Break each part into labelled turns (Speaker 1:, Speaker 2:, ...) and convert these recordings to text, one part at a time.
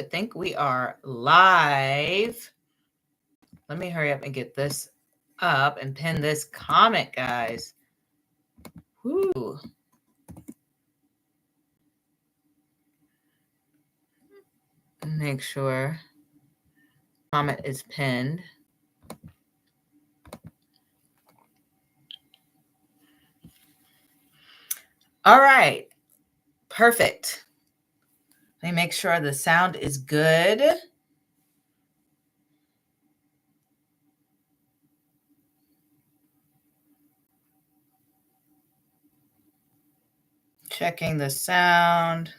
Speaker 1: I think we are live. Let me hurry up and get this up and pin this comment, guys. Woo. Make sure comment is pinned. All right. Perfect. Let me make sure the sound is good. Checking the sound.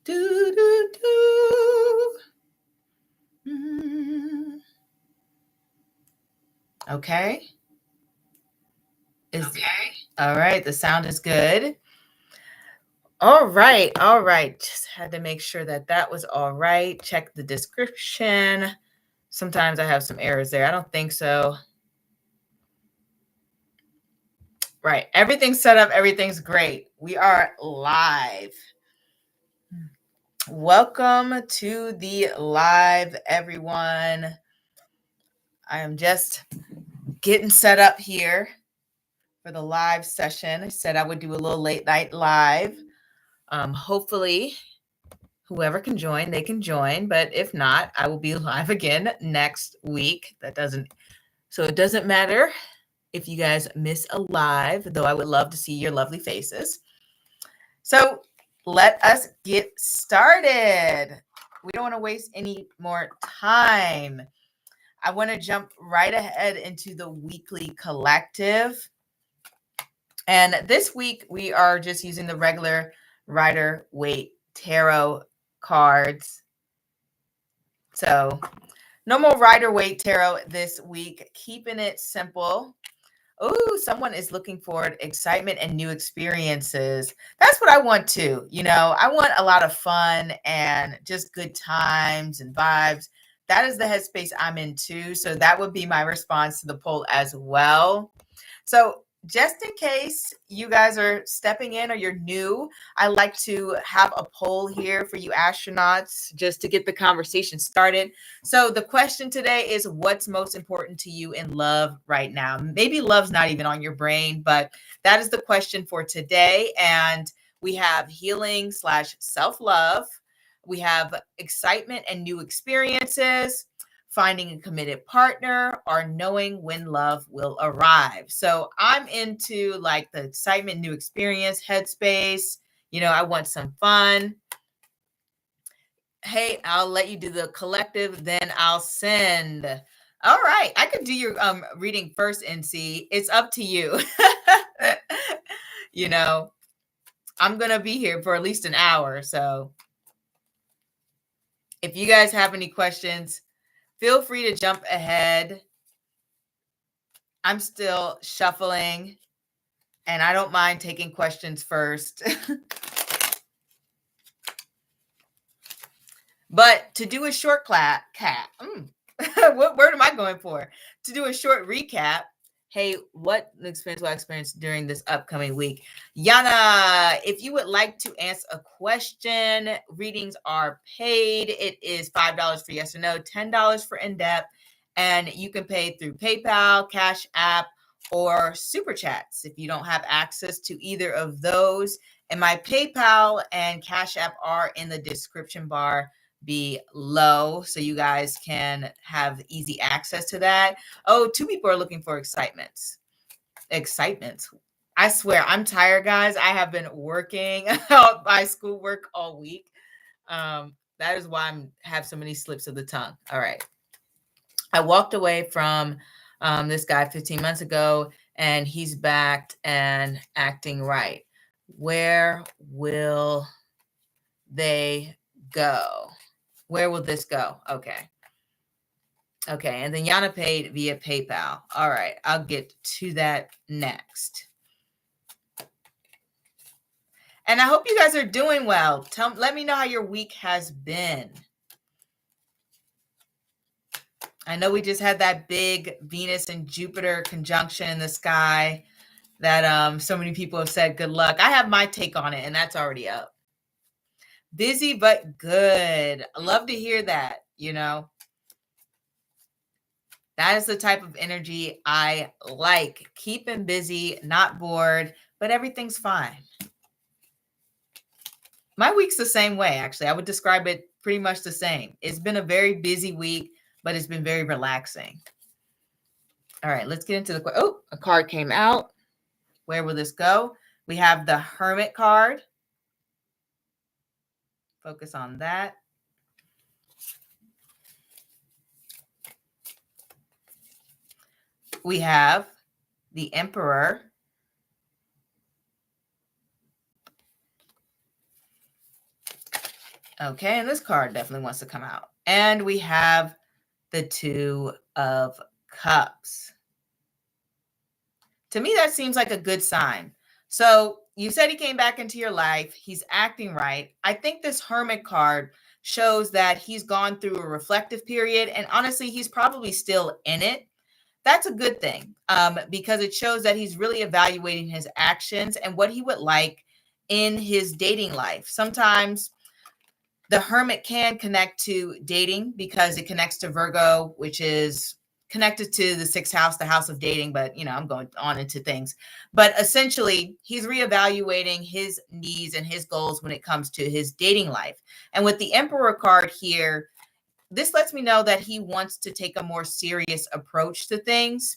Speaker 1: Do, do, do. Okay. Okay. All right. The sound is good. All right. All right. Just had to make sure that that was all right. Check the description. Sometimes I have some errors there. I don't think so. Right. Everything's set up. Everything's great. We are live. Welcome to the live, everyone. I am just getting set up here for the live session. I said I would do a little late night live. Hopefully, whoever can join, they can join. But if not, I will be live again next week. So it doesn't matter if you guys miss a live, though I would love to see your lovely faces. So let us get started. We don't want to waste any more time. I want to jump right ahead into the weekly collective. And this week we are just using the regular Rider-Waite tarot cards. So no more Rider-Waite tarot this week, keeping it simple. Oh, someone is looking forward excitement and new experiences. That's what I want too. You know, I want a lot of fun and just good times and vibes. That is the headspace I'm in too. So that would be my response to the poll as well. So just in case you guys are stepping in or you're new, I like to have a poll here for you astronauts just to get the conversation started. So the question today is, what's most important to you in love right now? Maybe love's not even on your brain, but that is the question for today. And we have healing / self-love. We have excitement and new experiences, finding a committed partner, or knowing when love will arrive. So I'm into like the excitement, new experience, headspace. You know, I want some fun. Hey, I'll let you do the collective, then I'll send. All right. I could do your reading first, NC. It's up to you. You know, I'm going to be here for at least an hour. So if you guys have any questions, feel free to jump ahead. I'm still shuffling, and I don't mind taking questions first. But to do a short what word am I going for? To do a short recap, hey, what experience will I experience during this upcoming week? Yana, if you would like to answer a question, readings are paid. It is $5 for yes or no, $10 for in-depth, and you can pay through PayPal, Cash App, or Super Chats if you don't have access to either of those. And my PayPal and Cash App are in the description bar below, so you guys can have easy access to that. Oh, 2 people are looking for excitements. I swear, I'm tired, guys. I have been working out my schoolwork all week. That is why I have so many slips of the tongue. All right. I walked away from this guy 15 months ago, and he's back and acting right. Where will they go? Where will this go? Okay. Okay. And then Yana paid via PayPal. All right. I'll get to that next. And I hope you guys are doing well. Let me know how your week has been. I know we just had that big Venus and Jupiter conjunction in the sky that so many people have said good luck. I have my take on it, and that's already up. Busy but good. I love to hear that, you know. That is the type of energy I like. Keeping busy, not bored, but everything's fine. My week's the same way, actually. I would describe it pretty much the same. It's been a very busy week, but it's been very relaxing. All right, let's get into the... Oh, a card came out. Where will this go? We have the Hermit card. Focus on that. We have the Emperor. Okay, and this card definitely wants to come out. And we have the Two of Cups. To me, that seems like a good sign. So you said he came back into your life. He's acting right. I think this Hermit card shows that he's gone through a reflective period. And honestly, he's probably still in it. That's a good thing because it shows that he's really evaluating his actions and what he would like in his dating life. Sometimes the Hermit can connect to dating because it connects to Virgo, which is connected to the sixth house, the house of dating. But, you know, I'm going on into things. But essentially, he's reevaluating his needs and his goals when it comes to his dating life. And with the Emperor card here, this lets me know that he wants to take a more serious approach to things.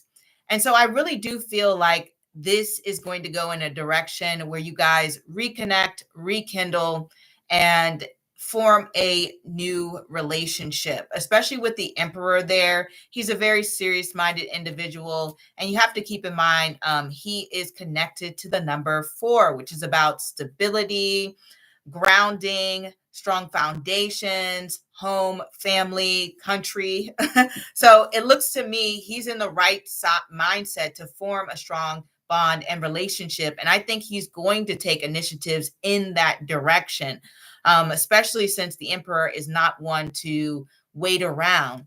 Speaker 1: And so I really do feel like this is going to go in a direction where you guys reconnect, rekindle, and form a new relationship, especially with the Emperor there. He's a very serious-minded individual. And you have to keep in mind, he is connected to the number 4, which is about stability, grounding, strong foundations, home, family, country. So it looks to me he's in the right mindset to form a strong bond and relationship. And I think he's going to take initiatives in that direction, especially since the Emperor is not one to wait around.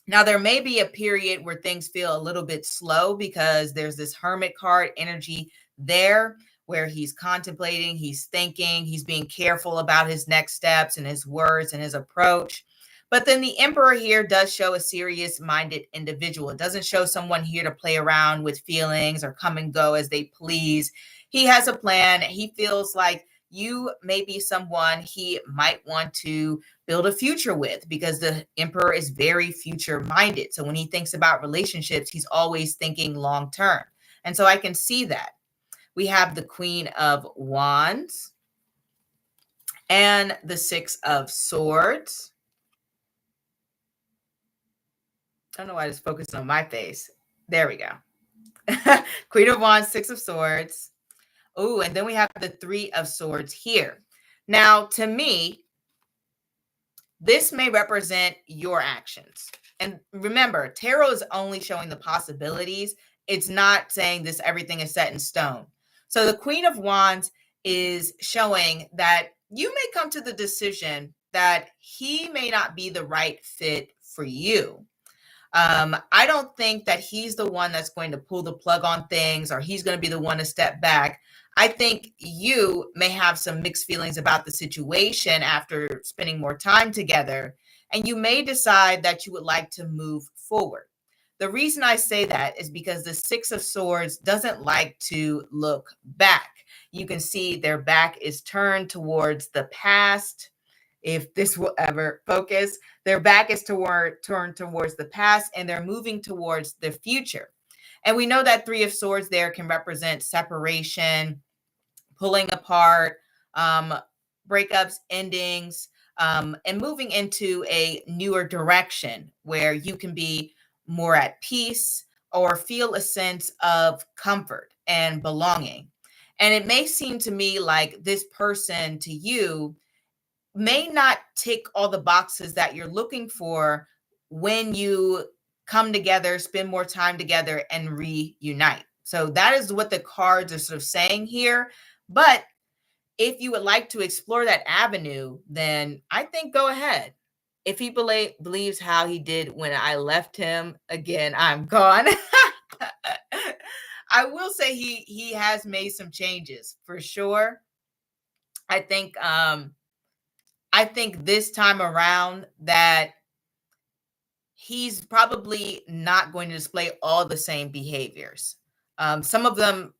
Speaker 1: Now, there may be a period where things feel a little bit slow because there's this Hermit card energy there where he's contemplating, he's thinking, he's being careful about his next steps and his words and his approach. But then the Emperor here does show a serious-minded individual. It doesn't show someone here to play around with feelings or come and go as they please. He has a plan. He feels like you may be someone he might want to build a future with because the Emperor is very future minded. So when he thinks about relationships, he's always thinking long term. And so I can see that. We have the Queen of Wands and the Six of Swords. I don't know why it's focusing on my face. There we go. Queen of Wands, Six of Swords. Oh, and then we have the Three of Swords here. Now, to me, this may represent your actions. And remember, tarot is only showing the possibilities. It's not saying this everything is set in stone. So the Queen of Wands is showing that you may come to the decision that he may not be the right fit for you. I don't think that he's the one that's going to pull the plug on things or he's going to be the one to step back. I think you may have some mixed feelings about the situation after spending more time together, and you may decide that you would like to move forward. The reason I say that is because the Six of Swords doesn't like to look back. You can see their back is turned towards the past. If this will ever focus, their back is turned towards the past and they're moving towards the future. And we know that Three of Swords there can represent separation, pulling apart, breakups, endings, and moving into a newer direction where you can be more at peace or feel a sense of comfort and belonging. And it may seem to me like this person to you may not tick all the boxes that you're looking for when you come together, spend more time together, and reunite. So that is what the cards are sort of saying here. But if you would like to explore that avenue, then I think go ahead. If he believes how he did when I left him, again, I'm gone. I will say he has made some changes for sure. I think I think this time around that he's probably not going to display all the same behaviors. Some of them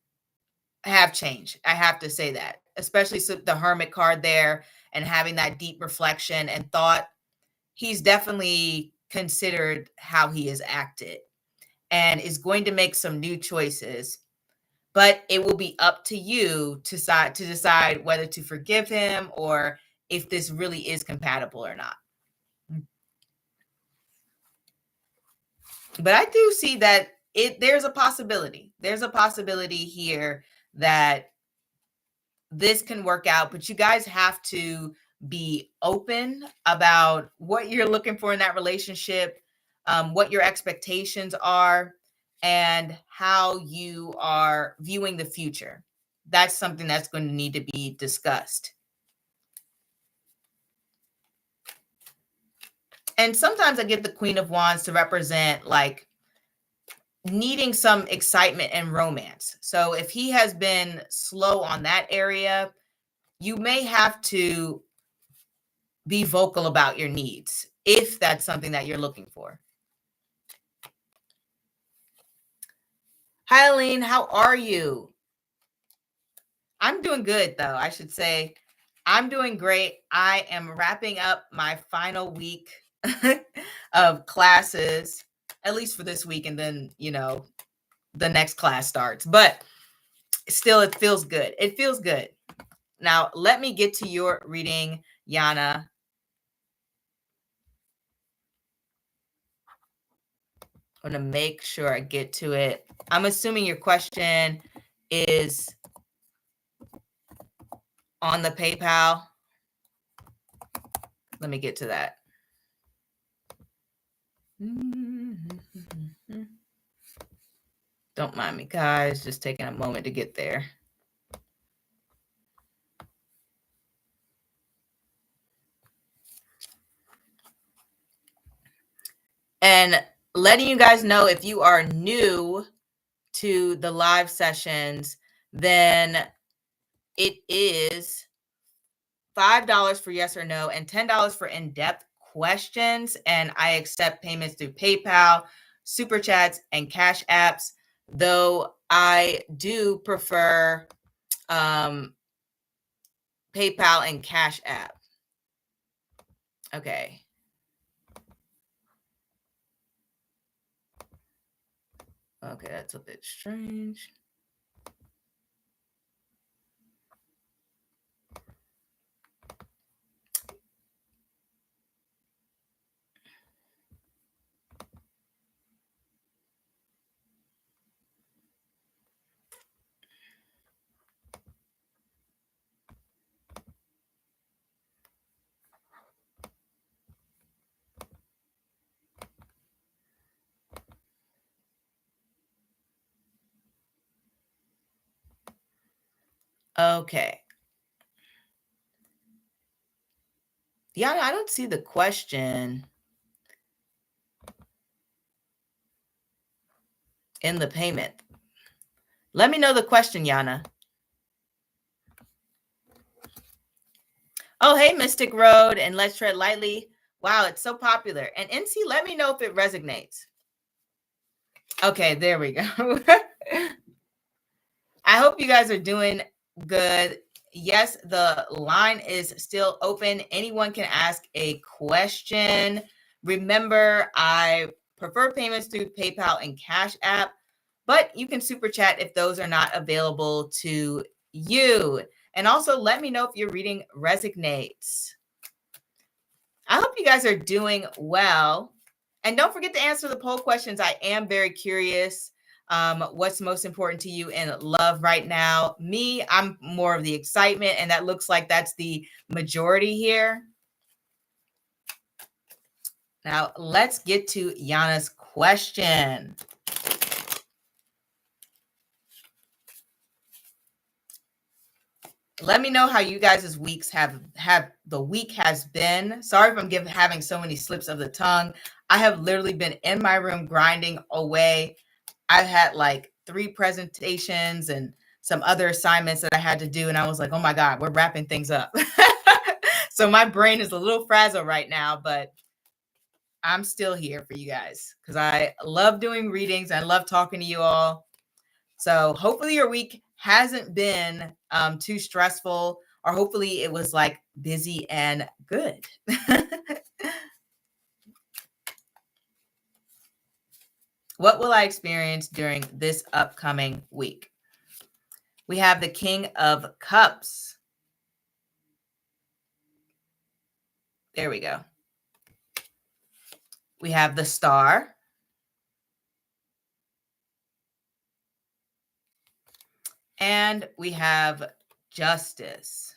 Speaker 1: have changed. I have to say that, especially the Hermit card there and having that deep reflection and thought. He's definitely considered how he has acted and is going to make some new choices. But it will be up to you to decide whether to forgive him or if this really is compatible or not. But I do see that there's a possibility. There's a possibility here that this can work out, but you guys have to be open about what you're looking for in that relationship, what your expectations are, and how you are viewing the future. That's something that's going to need to be discussed. And sometimes I get the Queen of Wands to represent like needing some excitement and romance. So if he has been slow on that area, you may have to be vocal about your needs if that's something that you're looking for. Hi, Aline. How are you? I'm doing good, though. I should say I'm doing great. I am wrapping up my final week of classes, at least for this week. And then, the next class starts. But still, it feels good. It feels good. Now, let me get to your reading, Yana. I'm going to make sure I get to it. I'm assuming your question is on the PayPal. Let me get to that. Don't mind me, guys. Just taking a moment to get there. And letting you guys know, if you are new to the live sessions, then it is $5 for yes or no and $10 for in-depth questions. And I accept payments through PayPal, Super Chats, and Cash Apps, though I do prefer PayPal and Cash App. Okay. Okay, that's a bit strange. Okay. Yeah, I don't see the question in the payment. Let me know the question, Yana. Oh, hey, Mystic Road and Let's Tread Lightly. Wow, it's so popular. And NC, let me know if it resonates. Okay, there we go. I hope you guys are doing good. Yes, the line is still open. Anyone can ask a question. Remember, I prefer payments through PayPal and Cash App, but you can super chat if those are not available to you. And also let me know if your reading resonates. I hope you guys are doing well. And don't forget to answer the poll questions. I am very curious. What's most important to you in love right now? Me, I'm more of the excitement, and that looks like that's the majority here. Now, let's get to Yana's question. Let me know how you guys' weeks have the week has been. Sorry if I'm having so many slips of the tongue. I have literally been in my room grinding away. I've had like 3 presentations and some other assignments that I had to do. And I was like, oh my God, we're wrapping things up. So my brain is a little frazzled right now, but I'm still here for you guys because I love doing readings. I love talking to you all. So hopefully your week hasn't been too stressful, or hopefully it was like busy and good. What will I experience during this upcoming week? We have the King of Cups. There we go. We have the Star. And we have Justice.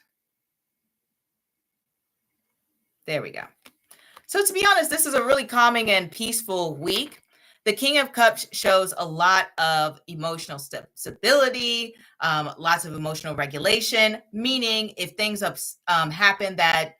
Speaker 1: There we go. So to be honest, this is a really calming and peaceful week. The King of Cups shows a lot of emotional stability, lots of emotional regulation, meaning if things happen that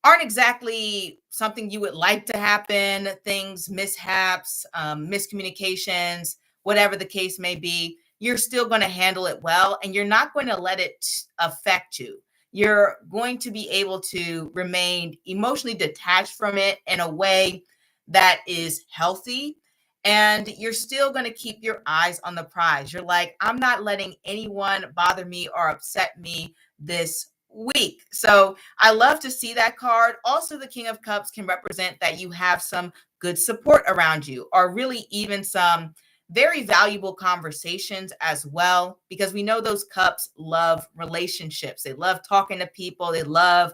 Speaker 1: aren't exactly something you would like to happen, things, mishaps, miscommunications, whatever the case may be, you're still going to handle it well, and you're not going to let it affect you. You're going to be able to remain emotionally detached from it in a way that is healthy. And you're still going to keep your eyes on the prize. You're like, I'm not letting anyone bother me or upset me this week. So I love to see that card. Also, the King of Cups can represent that you have some good support around you, or really even some very valuable conversations as well, because we know those cups love relationships. They love talking to people. They love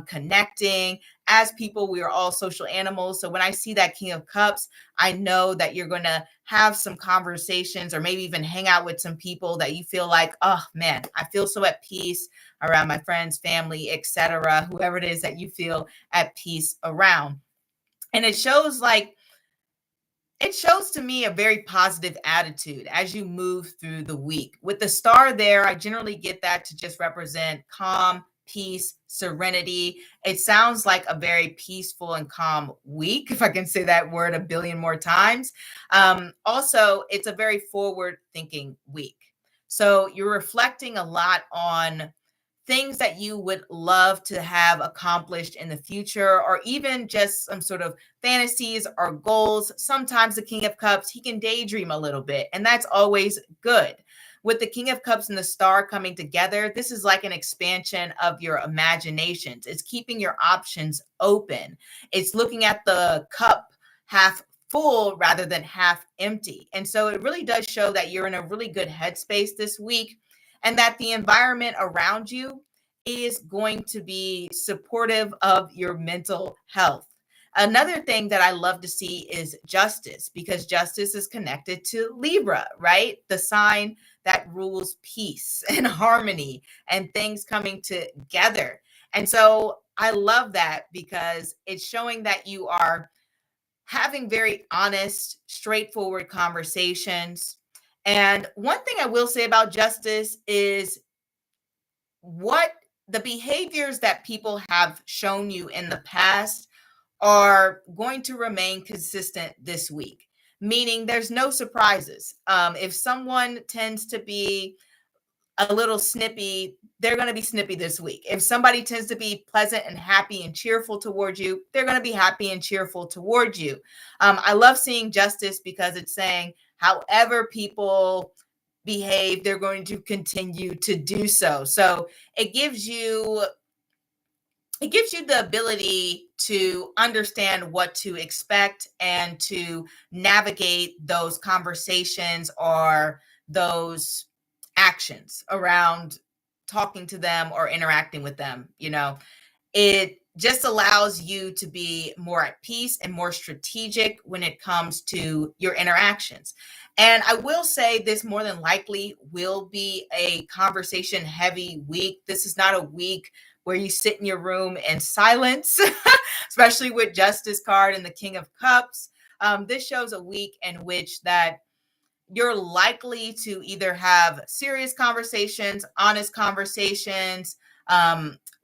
Speaker 1: connecting. As people, we are all social animals. So when I see that King of Cups, I know that you're going to have some conversations, or maybe even hang out with some people that you feel like, oh man, I feel so at peace around my friends, family, etc., whoever it is that you feel at peace around. And it shows to me a very positive attitude as you move through the week. With the Star there, I generally get that to just represent calm, peace, serenity. It sounds like a very peaceful and calm week, if I can say that word a billion more times. Also, it's a very forward-thinking week. So you're reflecting a lot on things that you would love to have accomplished in the future, or even just some sort of fantasies or goals. Sometimes the King of Cups, he can daydream a little bit, and that's always good. With the King of Cups and the Star coming together, this is like an expansion of your imaginations. It's keeping your options open. It's looking at the cup half full rather than half empty. And so it really does show that you're in a really good headspace this week, and that the environment around you is going to be supportive of your mental health. Another thing that I love to see is Justice, because Justice is connected to Libra, right? The sign that rules peace and harmony and things coming together. And so I love that because it's showing that you are having very honest, straightforward conversations. And one thing I will say about Justice is what the behaviors that people have shown you in the past are going to remain consistent this week, meaning there's no surprises. If someone tends to be a little snippy, they're going to be snippy this week. If somebody tends to be pleasant and happy and cheerful towards you, they're going to be happy and cheerful towards you. I love seeing Justice because it's saying, however people behave, they're going to continue to do so. So it gives you the ability to understand what to expect and to navigate those conversations or those actions around talking to them or interacting with them. It just allows you to be more at peace and more strategic when it comes to your interactions. And I will say this more than likely will be a conversation heavy week. This is not a week where you sit in your room in silence, especially with Justice card and the King of Cups. This shows a week in which that you're likely to either have serious conversations, honest conversations,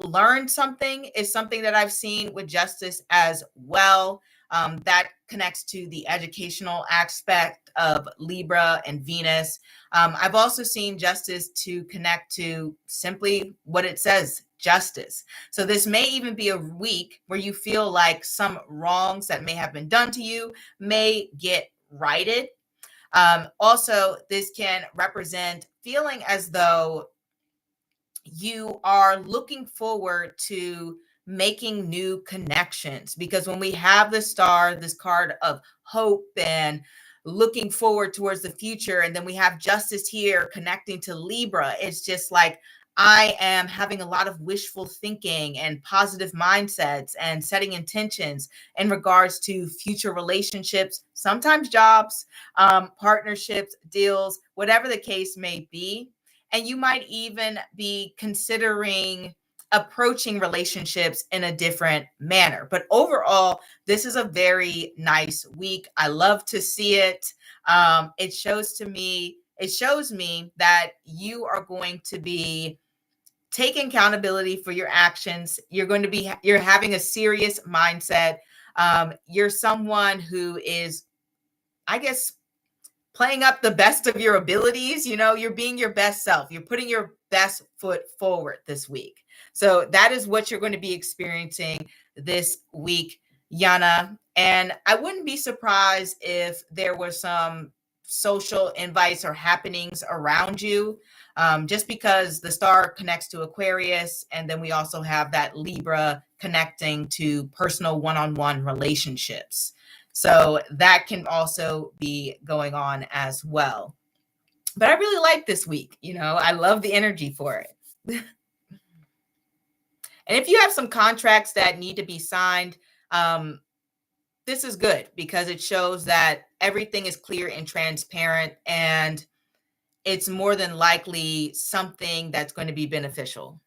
Speaker 1: learn something is something that I've seen with Justice as well. That connects to the educational aspect of Libra and Venus. I've also seen Justice to connect to simply what it says justice. So this may even be a week where you feel like some wrongs that may have been done to you may get righted. Also, this can represent feeling as though you are looking forward to making new connections, because when we have the star, this card of hope and looking forward towards the future, and then we have justice here connecting to Libra, it's just like I am having a lot of wishful thinking and positive mindsets and setting intentions in regards to future relationships, sometimes jobs, partnerships, deals, whatever the case may be. And you might even be considering approaching relationships in a different manner. But overall, this is a very nice week. I love to see it. It shows me that you are going to be taking accountability for your actions. You're having a serious mindset. You're someone who is, I guess, playing up the best of your abilities. You're being your best self. You're putting your best foot forward this week. So that is what you're going to be experiencing this week, Yana. And I wouldn't be surprised if there were some social invites or happenings around you, just because the star connects to Aquarius. And then we also have that Libra connecting to personal one-on-one relationships. So that can also be going on as well. But I really like this week. I love the energy for it. And if you have some contracts that need to be signed, this is good because it shows that everything is clear and transparent, and it's more than likely something that's going to be beneficial.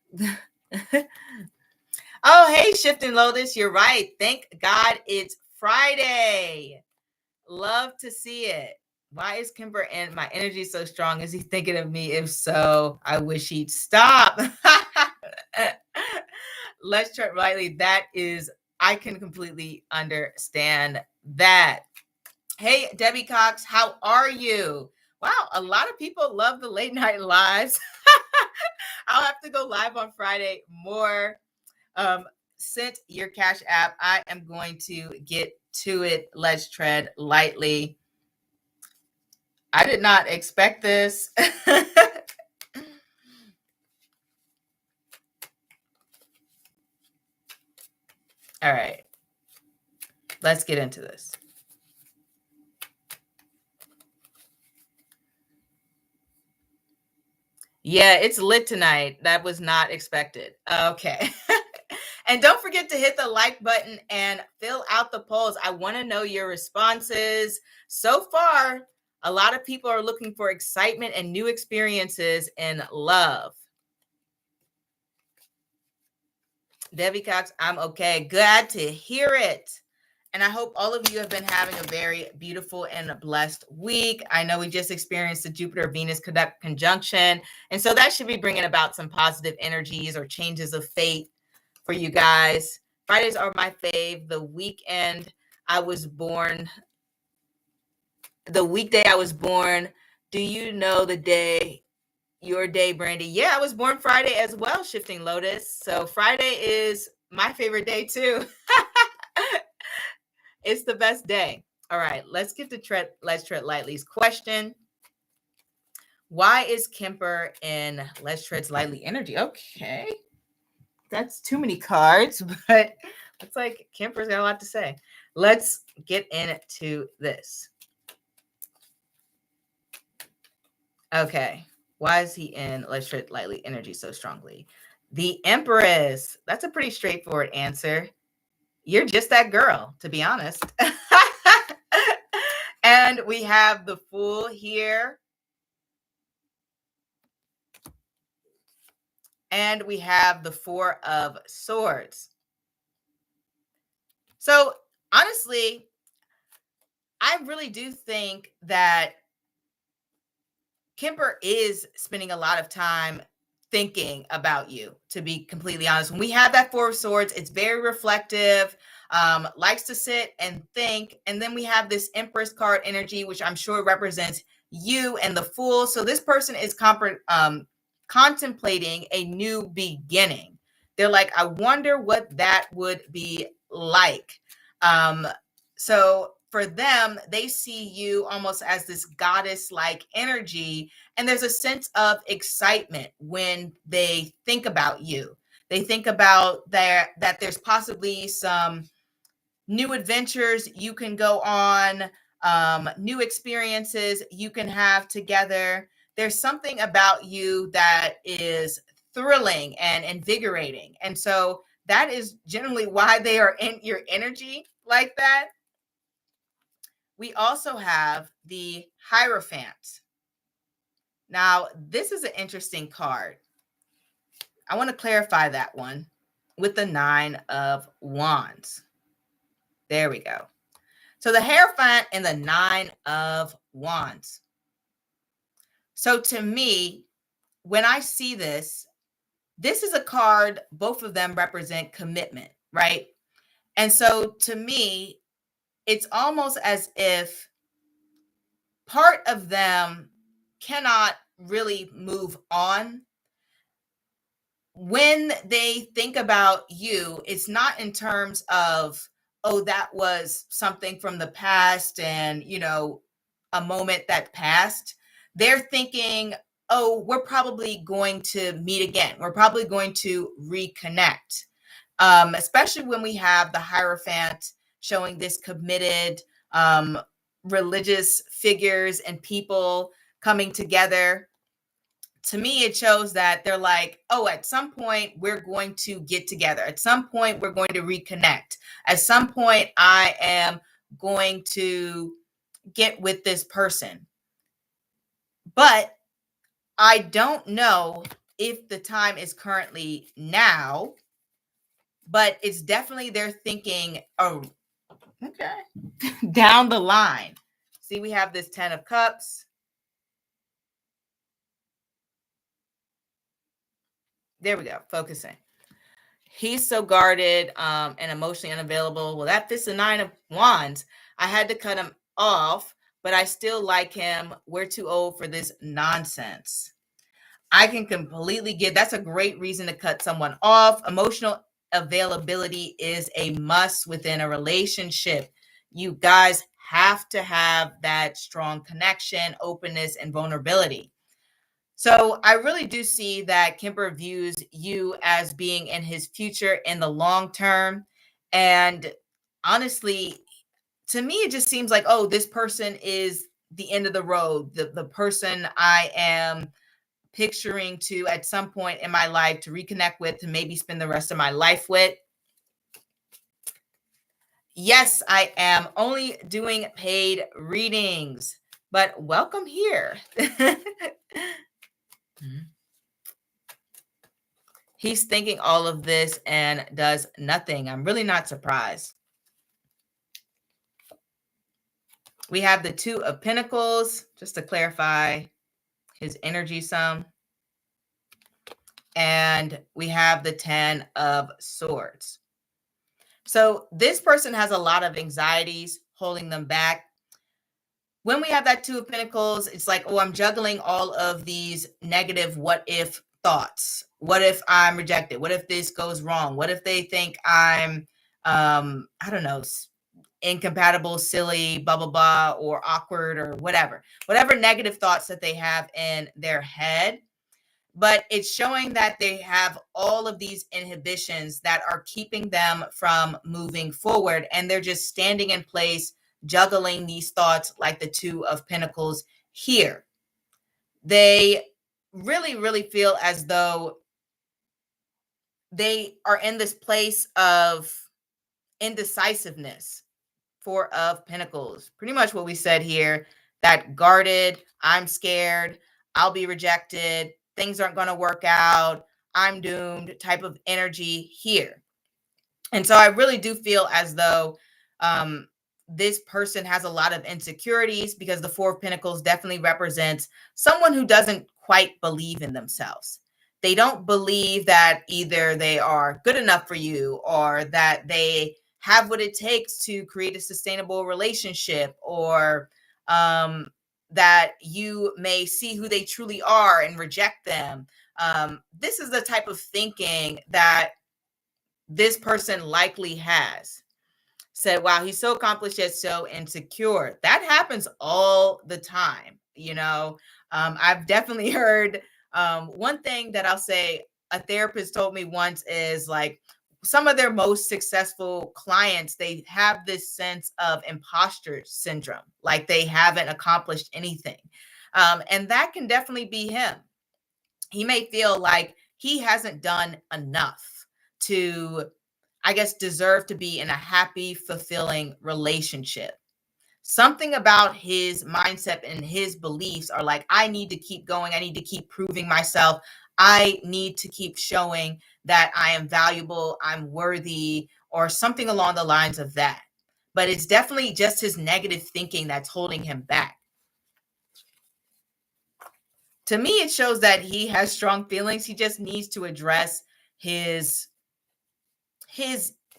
Speaker 1: Oh, hey, Shifting Lotus, you're right. Thank God it's Friday. Love to see it. Why is Kimber and my energy so strong? Is he thinking of me? If so, I wish he'd stop. Let's tread lightly. I can completely understand that. Hey, Debbie Cox, how are you? Wow, a lot of people love the late night lives. I'll have to go live on Friday more. Sent your Cash App. I am going to get to it. Let's tread lightly. I did not expect this. All right. Let's get into this. Yeah, it's lit tonight. That was not expected. Okay. And don't forget to hit the like button and fill out the polls. I want to know your responses. So far, a lot of people are looking for excitement and new experiences in love. Debbie Cox, I'm okay. Glad to hear it. And I hope all of you have been having a very beautiful and blessed week. I know we just experienced the Jupiter-Venus conjunction. And so that should be bringing about some positive energies or changes of fate for you guys. Fridays are my fave. The weekday I was born. Do you know the day, your day, Brandy? Yeah, I was born Friday as well, Shifting Lotus. So Friday is my favorite day too. It's the best day. All right, let's get to Let's Tread Lightly's question. Why is Kemper in Let's Tread Lightly energy? Okay. That's too many cards, but it's like Kemper's got a lot to say. Let's get into this. Okay. Why is he in Let's Tread Lightly energy so strongly? The Empress. That's a pretty straightforward answer. You're just that girl, to be honest. And we have the Fool here. And we have the Four of Swords. So honestly, I really do think that Kemper is spending a lot of time thinking about you, to be completely honest. When we have that Four of Swords, it's very reflective, likes to sit and think. And then we have this Empress card energy, which I'm sure represents you and the Fool. So this person is contemplating a new beginning. They're like, I wonder what that would be like. So for them, they see you almost as this goddess-like energy, and there's a sense of excitement when they think about you. They think about that there's possibly some new adventures you can go on, new experiences you can have together. There's something about you that is thrilling and invigorating. And so that is generally why they are in your energy like that. We also have the Hierophant. Now, this is an interesting card. I want to clarify that one with the Nine of Wands. There we go. So the Hierophant and the Nine of Wands. So to me, when I see this, this is a card, both of them represent commitment, right? And so to me, it's almost as if part of them cannot really move on. When they think about you, it's not in terms of, oh, that was something from the past and, a moment that passed. They're thinking, oh, we're probably going to meet again. We're probably going to reconnect. Especially when we have the Hierophant showing this committed religious figures and people coming together. To me, it shows that they're like, oh, at some point, we're going to get together. At some point, we're going to reconnect. At some point, I am going to get with this person. But I don't know if the time is currently now, but it's definitely they're thinking, oh, okay, down the line. See, we have this 10 of Cups. There we go, focusing. He's so guarded and emotionally unavailable. Well, that fits the Nine of Wands. I had to cut him off, but I still like him. We're too old for this nonsense. I can completely get that's a great reason to cut someone off. Emotional availability is a must within a relationship. You guys have to have that strong connection, openness, and vulnerability. So I really do see that Kemper views you as being in his future in the long term. And honestly, to me, it just seems like, oh, this person is the end of the road, the person I am picturing to at some point in my life to reconnect with, to maybe spend the rest of my life with. Yes, I am only doing paid readings, but welcome here. He's thinking all of this and does nothing. I'm really not surprised. We have the Two of Pentacles, just to clarify his energy some. And we have the 10 of Swords. So this person has a lot of anxieties holding them back. When we have that Two of Pentacles, it's like, oh, I'm juggling all of these negative what if thoughts. What if I'm rejected? What if this goes wrong? What if they think I'm, I don't know, incompatible, silly, blah, blah, blah, or awkward or whatever negative thoughts that they have in their head. But it's showing that they have all of these inhibitions that are keeping them from moving forward. And they're just standing in place, juggling these thoughts like the Two of Pentacles here. They really, really feel as though they are in this place of indecisiveness. Four of Pentacles, pretty much what we said here, that guarded, I'm scared, I'll be rejected, things aren't going to work out, I'm doomed type of energy here. And so I really do feel as though this person has a lot of insecurities, because the Four of Pentacles definitely represents someone who doesn't quite believe in themselves. They don't believe that either they are good enough for you, or that they have what it takes to create a sustainable relationship, or that you may see who they truly are and reject them. This is the type of thinking that this person likely has. Said, wow, he's so accomplished yet so insecure. That happens all the time. I've definitely heard one thing that I'll say a therapist told me once is like some of their most successful clients, they have this sense of imposter syndrome, like they haven't accomplished anything. And that can definitely be him. He may feel like he hasn't done enough to, I guess, deserve to be in a happy, fulfilling relationship. Something about his mindset and his beliefs are like, I need to keep going. I need to keep proving myself. I need to keep showing that I am valuable, I'm worthy, or something along the lines of that. But it's definitely just his negative thinking that's holding him back. To me, it shows that he has strong feelings. He just needs to address his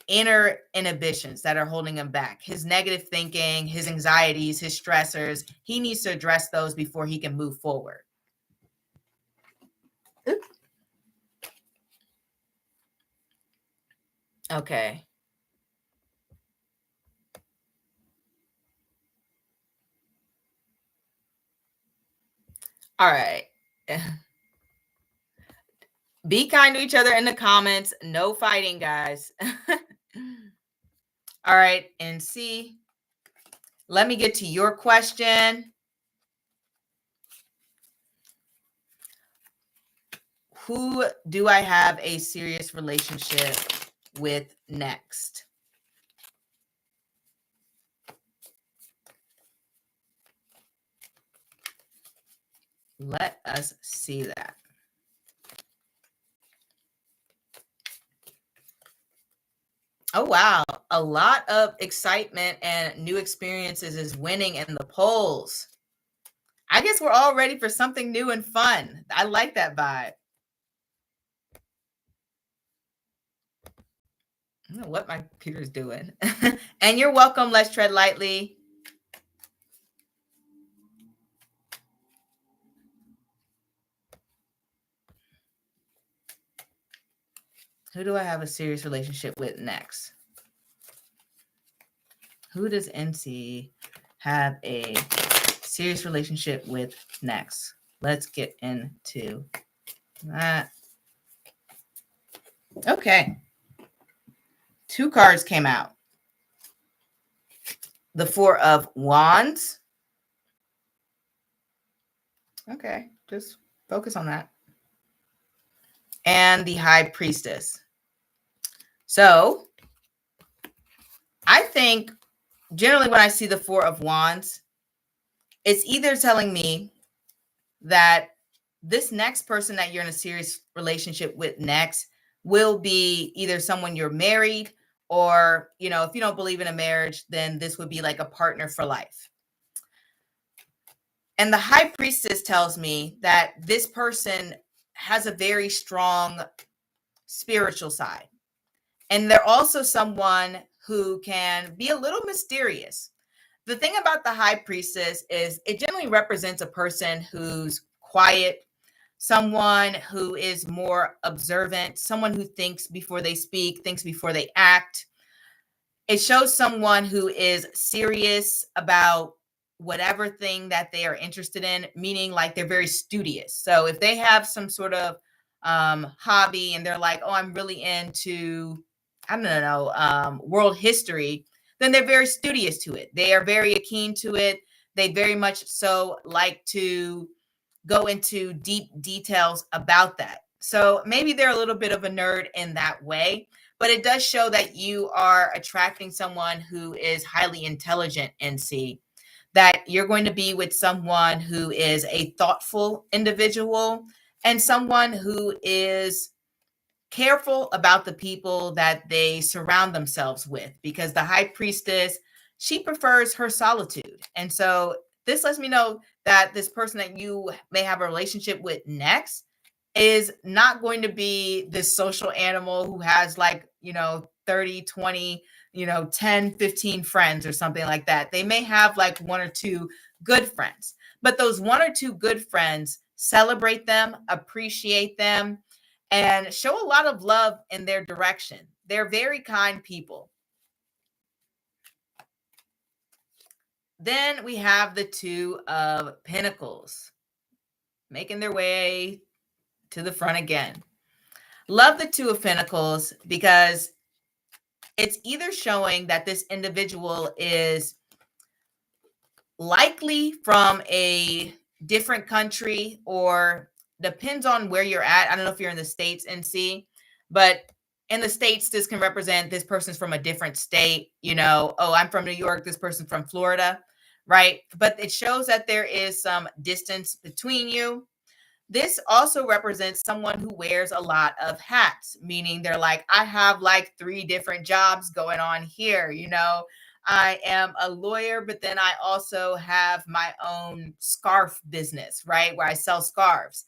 Speaker 1: inner inhibitions that are holding him back, his negative thinking, his anxieties, his stressors. He needs to address those before he can move forward. Oops. Okay. All right. Be kind to each other in the comments. No fighting, guys. All right. And see, let me get to your question. Who do I have a serious relationship with next? Let us see that. Oh, wow. A lot of excitement and new experiences is winning in the polls. I guess we're all ready for something new and fun. I like that vibe. I don't know what my computer's doing. And you're welcome. Let's tread lightly. Who do I have a serious relationship with next? Who does NC have a serious relationship with next? Let's get into that. Okay. 2 cards came out. The 4 of Wands. Okay, just focus on that. And the High Priestess. So I think generally when I see the 4 of Wands, it's either telling me that this next person that you're in a serious relationship with next will be either someone you're married, or, if you don't believe in a marriage, then this would be like a partner for life. And the High Priestess tells me that this person has a very strong spiritual side. And they're also someone who can be a little mysterious. The thing about the High Priestess is it generally represents a person who's quiet, someone who is more observant, someone who thinks before they speak, thinks before they act. It shows someone who is serious about whatever thing that they are interested in, meaning like they're very studious. So if they have some sort of hobby and they're like, oh, I'm really into, I don't know, world history, then they're very studious to it. They are very keen to it. They very much so like to go into deep details about that. So maybe they're a little bit of a nerd in that way, but it does show that you are attracting someone who is highly intelligent, and see that you're going to be with someone who is a thoughtful individual and someone who is careful about the people that they surround themselves with, because the High Priestess, she prefers her solitude. And so this lets me know that this person that you may have a relationship with next is not going to be this social animal who has 30, 20, 10, 15 friends or something like that. They may have like 1 or 2 good friends, but those 1 or 2 good friends, celebrate them, appreciate them, and show a lot of love in their direction. They're very kind people. Then we have the Two of Pentacles making their way to the front again. Love the Two of Pentacles because it's either showing that this individual is likely from a different country, or depends on where you're at. I don't know if you're in the States, NC, but in the States, this can represent this person's from a different state. Oh, I'm from New York, this person's from Florida, right? But it shows that there is some distance between you. This also represents someone who wears a lot of hats, meaning they're like, I have like 3 different jobs going on here. I am a lawyer, but then I also have my own scarf business, right? Where I sell scarves.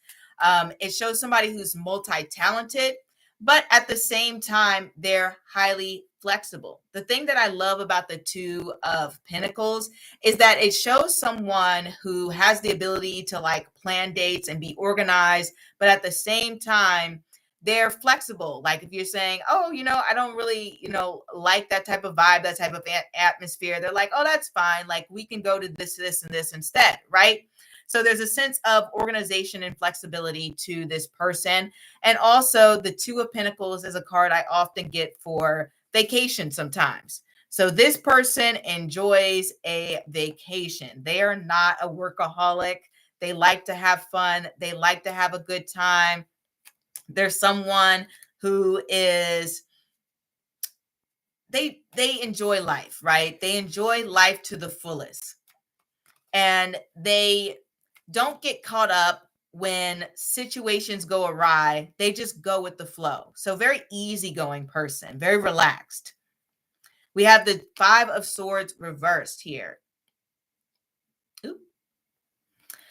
Speaker 1: It shows somebody who's multi-talented, but at the same time, they're highly flexible. The thing that I love about the Two of Pentacles is that it shows someone who has the ability to like plan dates and be organized, but at the same time, they're flexible. Like if you're saying, oh, I don't really, like that type of vibe, that type of atmosphere, they're like, oh, that's fine. Like we can go to this, and this instead, right? So there's a sense of organization and flexibility to this person. And also the Two of Pentacles is a card I often get for vacation sometimes. So this person enjoys a vacation. They are not a workaholic. They like to have fun. They like to have a good time. There's someone who is, they enjoy life, right? They enjoy life to the fullest. And they don't get caught up when situations go awry. They just go with the flow. So very easygoing person, very relaxed. We have the Five of Swords reversed here. Ooh.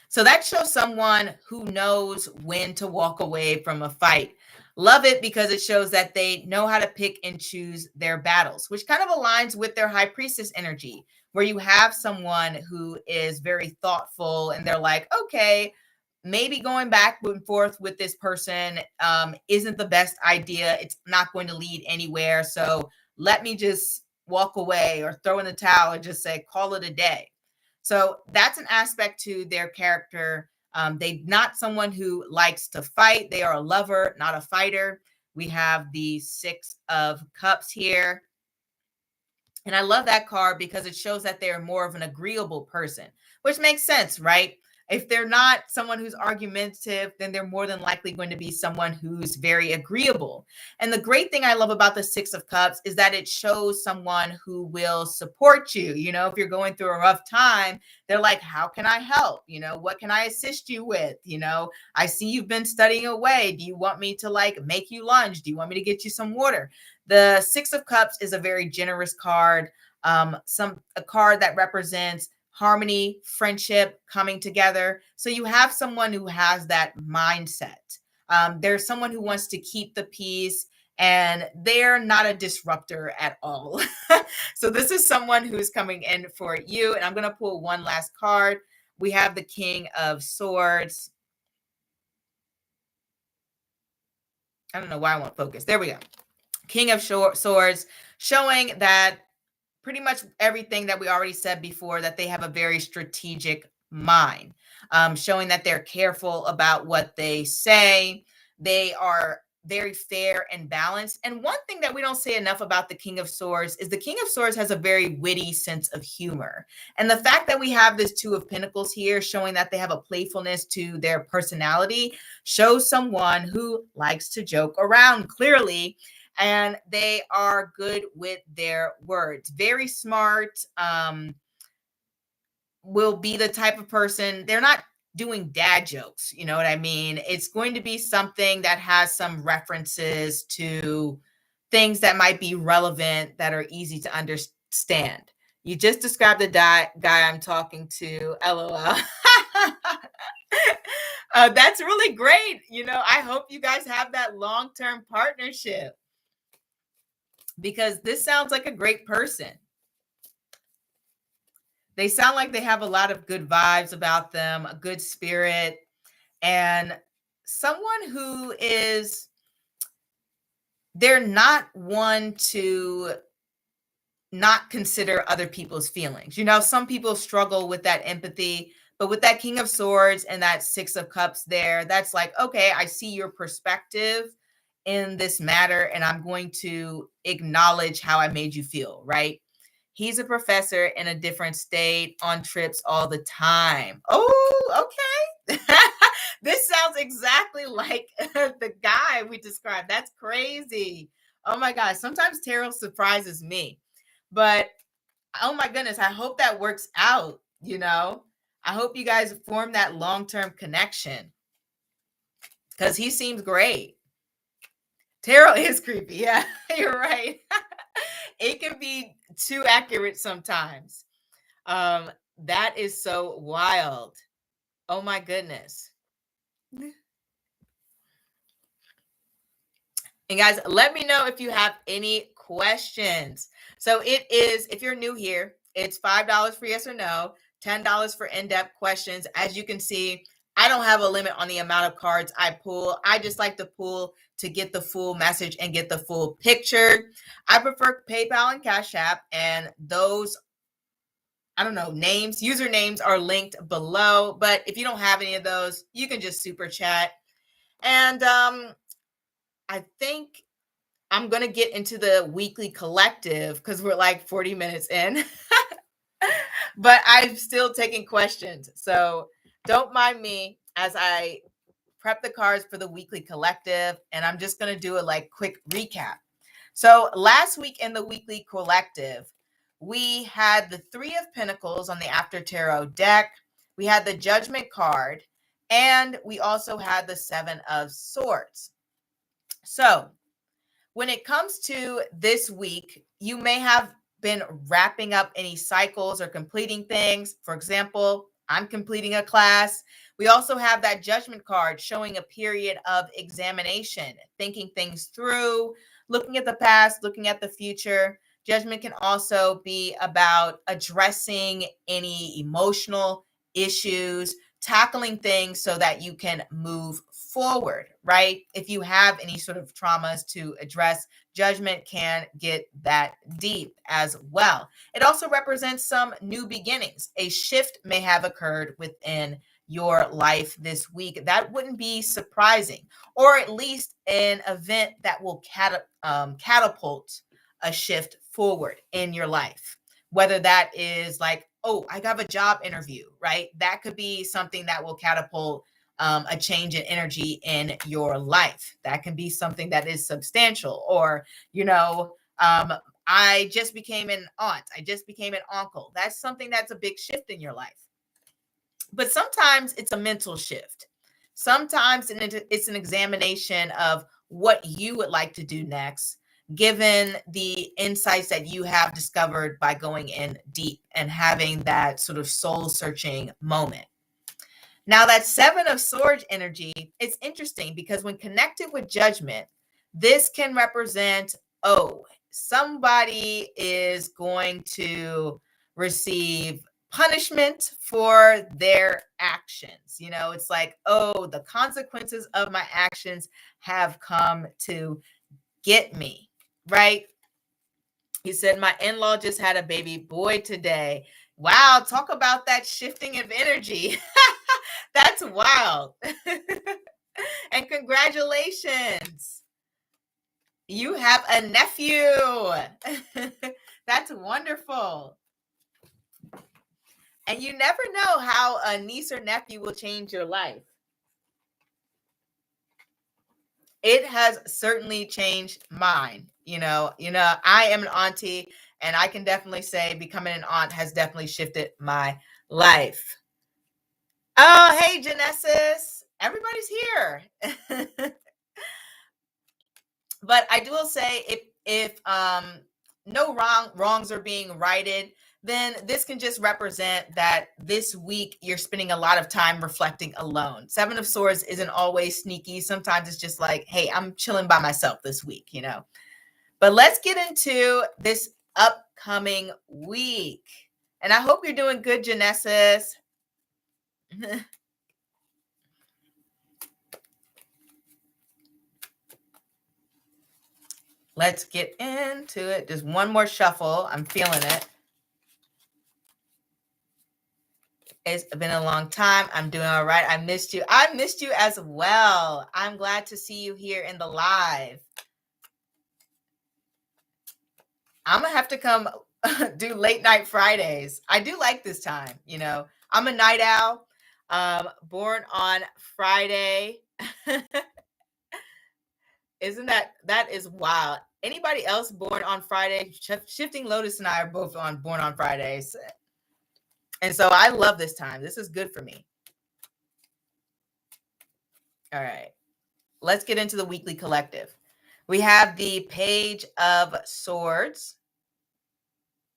Speaker 1: So that shows someone who knows when to walk away from a fight. Love it because it shows that they know how to pick and choose their battles, which kind of aligns with their High Priestess energy, where you have someone who is very thoughtful and they're like, okay, maybe going back and forth with this person isn't the best idea. It's not going to lead anywhere. So let me just walk away or throw in the towel and just say, call it a day. So that's an aspect to their character. They're not someone who likes to fight. They are a lover, not a fighter. We have the Six of Cups here. And I love that card because it shows that they're more of an agreeable person, which makes sense, right? If they're not someone who's argumentative, then they're more than likely going to be someone who's very agreeable. And the great thing I love about the Six of Cups is that it shows someone who will support you. If you're going through a rough time, they're like, how can I help? What can I assist you with? I see you've been studying away. Do you want me to like make you lunch? Do you want me to get you some water? The Six of Cups is a very generous card. A card that represents harmony, friendship, coming together. So you have someone who has that mindset. There's someone who wants to keep the peace, and they're not a disruptor at all. So this is someone who's coming in for you. And I'm going to pull one last card. We have the King of Swords. I don't know why I won't focus. There we go. King of Swords, showing that pretty much everything that we already said before, that they have a very strategic mind, showing that they're careful about what they say. They are very fair and balanced. And one thing that we don't say enough about the King of Swords is the King of Swords has a very witty sense of humor. And the fact that we have this Two of Pentacles here, showing that they have a playfulness to their personality, shows someone who likes to joke around, clearly. And they are good with their words. Very smart. Will be the type of person, they're not doing dad jokes. You know what I mean? It's going to be something that has some references to things that might be relevant, that are easy to understand. You just described the guy I'm talking to. LOL. That's really great. I hope you guys have that long-term partnership, because this sounds like a great person. They sound like they have a lot of good vibes about them, a good spirit, and someone who is they're not one to not consider other people's feelings. You know, some people struggle with that empathy, but with that King of Swords and that Six of Cups there, that's like, okay, I see your perspective in this matter, and I'm going to acknowledge how I made you feel, right? He's a professor in a different state on trips all the time. Oh, okay. This sounds exactly like the guy we described. That's crazy. Oh my gosh. Sometimes tarot surprises me. But oh my goodness, I hope that works out, you know? I hope you guys form that long-term connection because he seems great. Tarot is creepy. Yeah, you're right. It can be too accurate sometimes. That is so wild. Oh my goodness. And guys, let me know if you have any questions. So it is, if you're new here, it's $5 for yes or no, $10 for in-depth questions. As you can see, I don't have a limit on the amount of cards I pull. I just like to pull to get the full message and get the full picture. I prefer PayPal and Cash App, and those, I don't know, names, usernames are linked below. But if you don't have any of those, you can just super chat. And I think I'm going to get into the weekly collective because we're like 40 minutes in, but I'm still taking questions. So don't mind me as I prep the cards for the weekly collective. And I'm just going to do a like quick recap. So last week in the weekly collective, we had the Three of Pentacles on the After Tarot deck. We had the Judgment card, and we also had the Seven of Swords. So when it comes to this week, you may have been wrapping up any cycles or completing things. For example, I'm completing a class. We also have that Judgment card showing a period of examination, thinking things through, looking at the past, looking at the future. Judgment can also be about addressing any emotional issues, tackling things so that you can move forward, right? If you have any sort of traumas to address, Judgment can get that deep as well. It also represents some new beginnings. A shift may have occurred within your life this week. That wouldn't be surprising, or at least an event that will catapult a shift forward in your life. Whether that is like, oh, I got a job interview, right? That could be something that will catapult a change in energy in your life. That can be something that is substantial, or, you know, I just became an aunt. I just became an uncle. That's something that's a big shift in your life. But sometimes it's a mental shift. Sometimes it's an examination of what you would like to do next, given the insights that you have discovered by going in deep and having that sort of soul searching moment. Now, that Seven of Swords energy, it's interesting because when connected with Judgment, this can represent, oh, somebody is going to receive punishment for their actions. You know, it's like, oh, the consequences of my actions have come to get me, right? He said, my in-law just had a baby boy today. Wow, talk about that shifting of energy. That's wild. And congratulations. You have a nephew. That's wonderful. And you never know how a niece or nephew will change your life. It has certainly changed mine. You know, I am an auntie, and I can definitely say becoming an aunt has definitely shifted my life. Oh, hey, Genesis. Everybody's here. But I will say, if no wrongs are being righted, then this can just represent that this week you're spending a lot of time reflecting alone. Seven of Swords isn't always sneaky. Sometimes it's just like, hey, I'm chilling by myself this week, you know. But let's get into this upcoming week. And I hope you're doing good, Genesis. Let's get into it. Just one more shuffle. I'm feeling it. It's been a long time. I'm doing all right. I missed you. I missed you as well. I'm glad to see you here in the live. I'm going to have to come do late night Fridays. I do like this time. You know, I'm a night owl, born on Friday. Isn't that is wild. Anybody else born on Friday? Shifting Lotus and I are both born on Fridays. And so I love this time. This is good for me. All right. Let's get into the weekly collective. We have the Page of Swords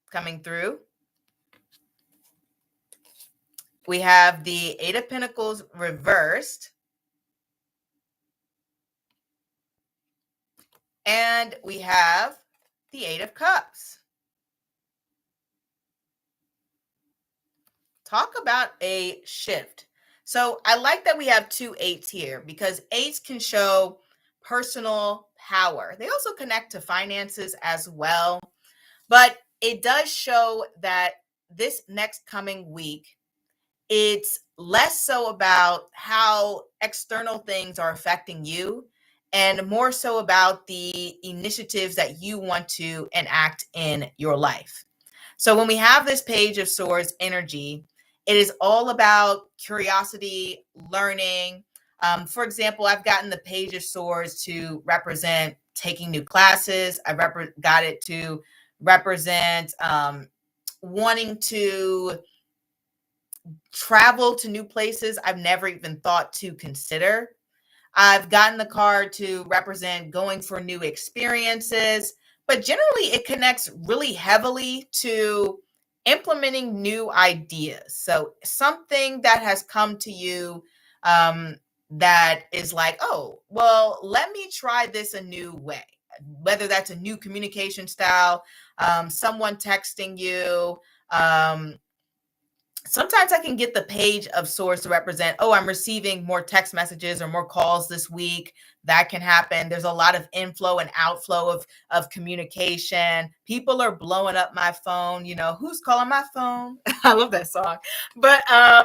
Speaker 1: coming through. We have the Eight of Pentacles reversed. And we have the Eight of Cups. Talk about a shift. So I like that we have two eights here because eights can show personal power. They also connect to finances as well. But it does show that this next coming week, it's less so about how external things are affecting you and more so about the initiatives that you want to enact in your life. So when we have this Page of Swords energy, it is all about curiosity, learning. For example, I've gotten the Page of Swords to represent taking new classes. I got it to represent wanting to travel to new places I've never even thought to consider. I've gotten the card to represent going for new experiences, but generally it connects really heavily to implementing new ideas. So something that has come to you that is like, oh, well, let me try this a new way. Whether that's a new communication style, someone texting you, sometimes I can get the Page of Swords to represent, oh, I'm receiving more text messages or more calls this week. That can happen. There's a lot of inflow and outflow of communication. People are blowing up my phone. You know, who's calling my phone? I love that song. But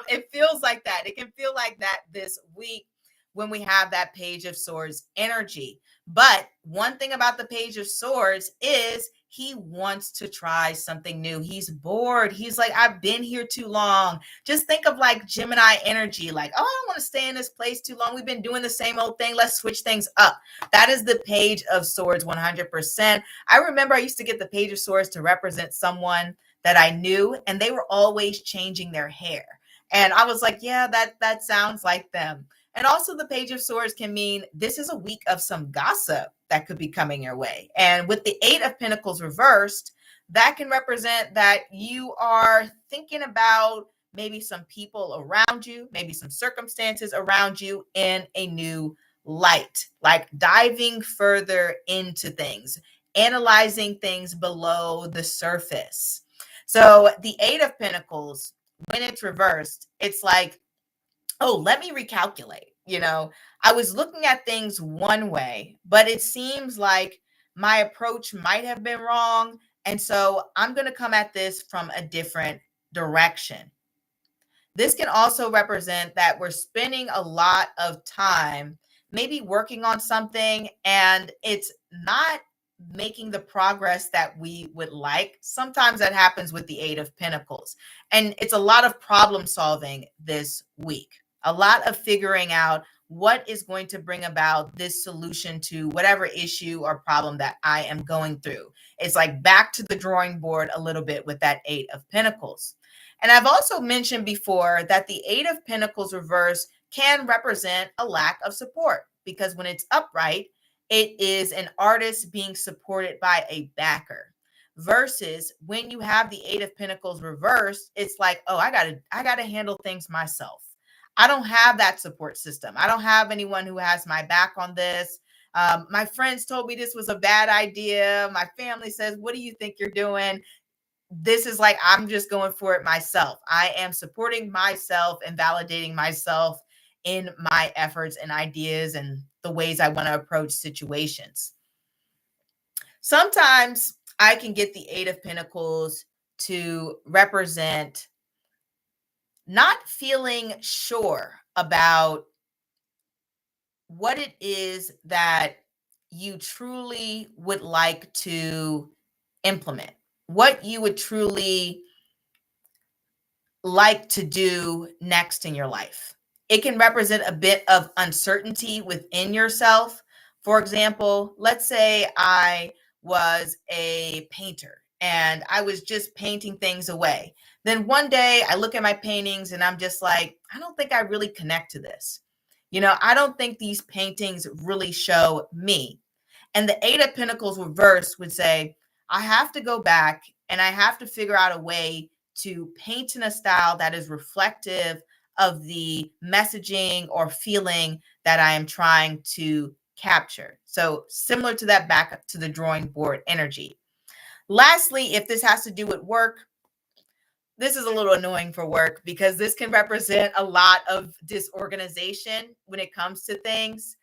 Speaker 1: it feels like that. It can feel like that this week when we have that Page of Swords energy. But one thing about the Page of Swords is he wants to try something new. He's bored. He's like, I've been here too long. Just think of like Gemini energy, like, oh, I don't want to stay in this place too long. We've been doing the same old thing. Let's switch things up. That is the Page of Swords 100%. I remember I used to get the Page of Swords to represent someone that I knew, and they were always changing their hair. And I was like, yeah, that sounds like them. And also the Page of Swords can mean this is a week of some gossip that could be coming your way. And with the Eight of Pentacles reversed, that can represent that you are thinking about maybe some people around you, maybe some circumstances around you in a new light, like diving further into things, analyzing things below the surface. So the Eight of Pentacles, when it's reversed, it's like, oh, let me recalculate. You know, I was looking at things one way, but it seems like my approach might have been wrong. And so I'm going to come at this from a different direction. This can also represent that we're spending a lot of time maybe working on something and it's not making the progress that we would like. Sometimes that happens with the Eight of Pentacles. And it's a lot of problem solving this week, a lot of figuring out what is going to bring about this solution to whatever issue or problem that I am going through. It's like back to the drawing board a little bit with that Eight of Pentacles. And I've also mentioned before that the Eight of Pentacles reverse can represent a lack of support because when it's upright, it is an artist being supported by a backer. Versus when you have the Eight of Pentacles reversed, it's like, oh, I gotta handle things myself. I don't have that support system. I don't have anyone who has my back on this. My friends told me this was a bad idea. My family says, what do you think you're doing? This is like, I'm just going for it myself. I am supporting myself and validating myself in my efforts and ideas and the ways I want to approach situations. Sometimes I can get the Eight of Pentacles to represent not feeling sure about what it is that you truly would like to implement, what you would truly like to do next in your life. It can represent a bit of uncertainty within yourself. For example, let's say I was a painter and I was just painting things away. Then one day I look at my paintings and I'm just like, I don't think I really connect to this. I don't think these paintings really show me. And the Eight of Pentacles reverse would say, I have to go back and I have to figure out a way to paint in a style that is reflective of the messaging or feeling that I am trying to capture. So similar to that, back up to the drawing board energy. Lastly, if this has to do with work, this is a little annoying for work because this can represent a lot of disorganization when it comes to things.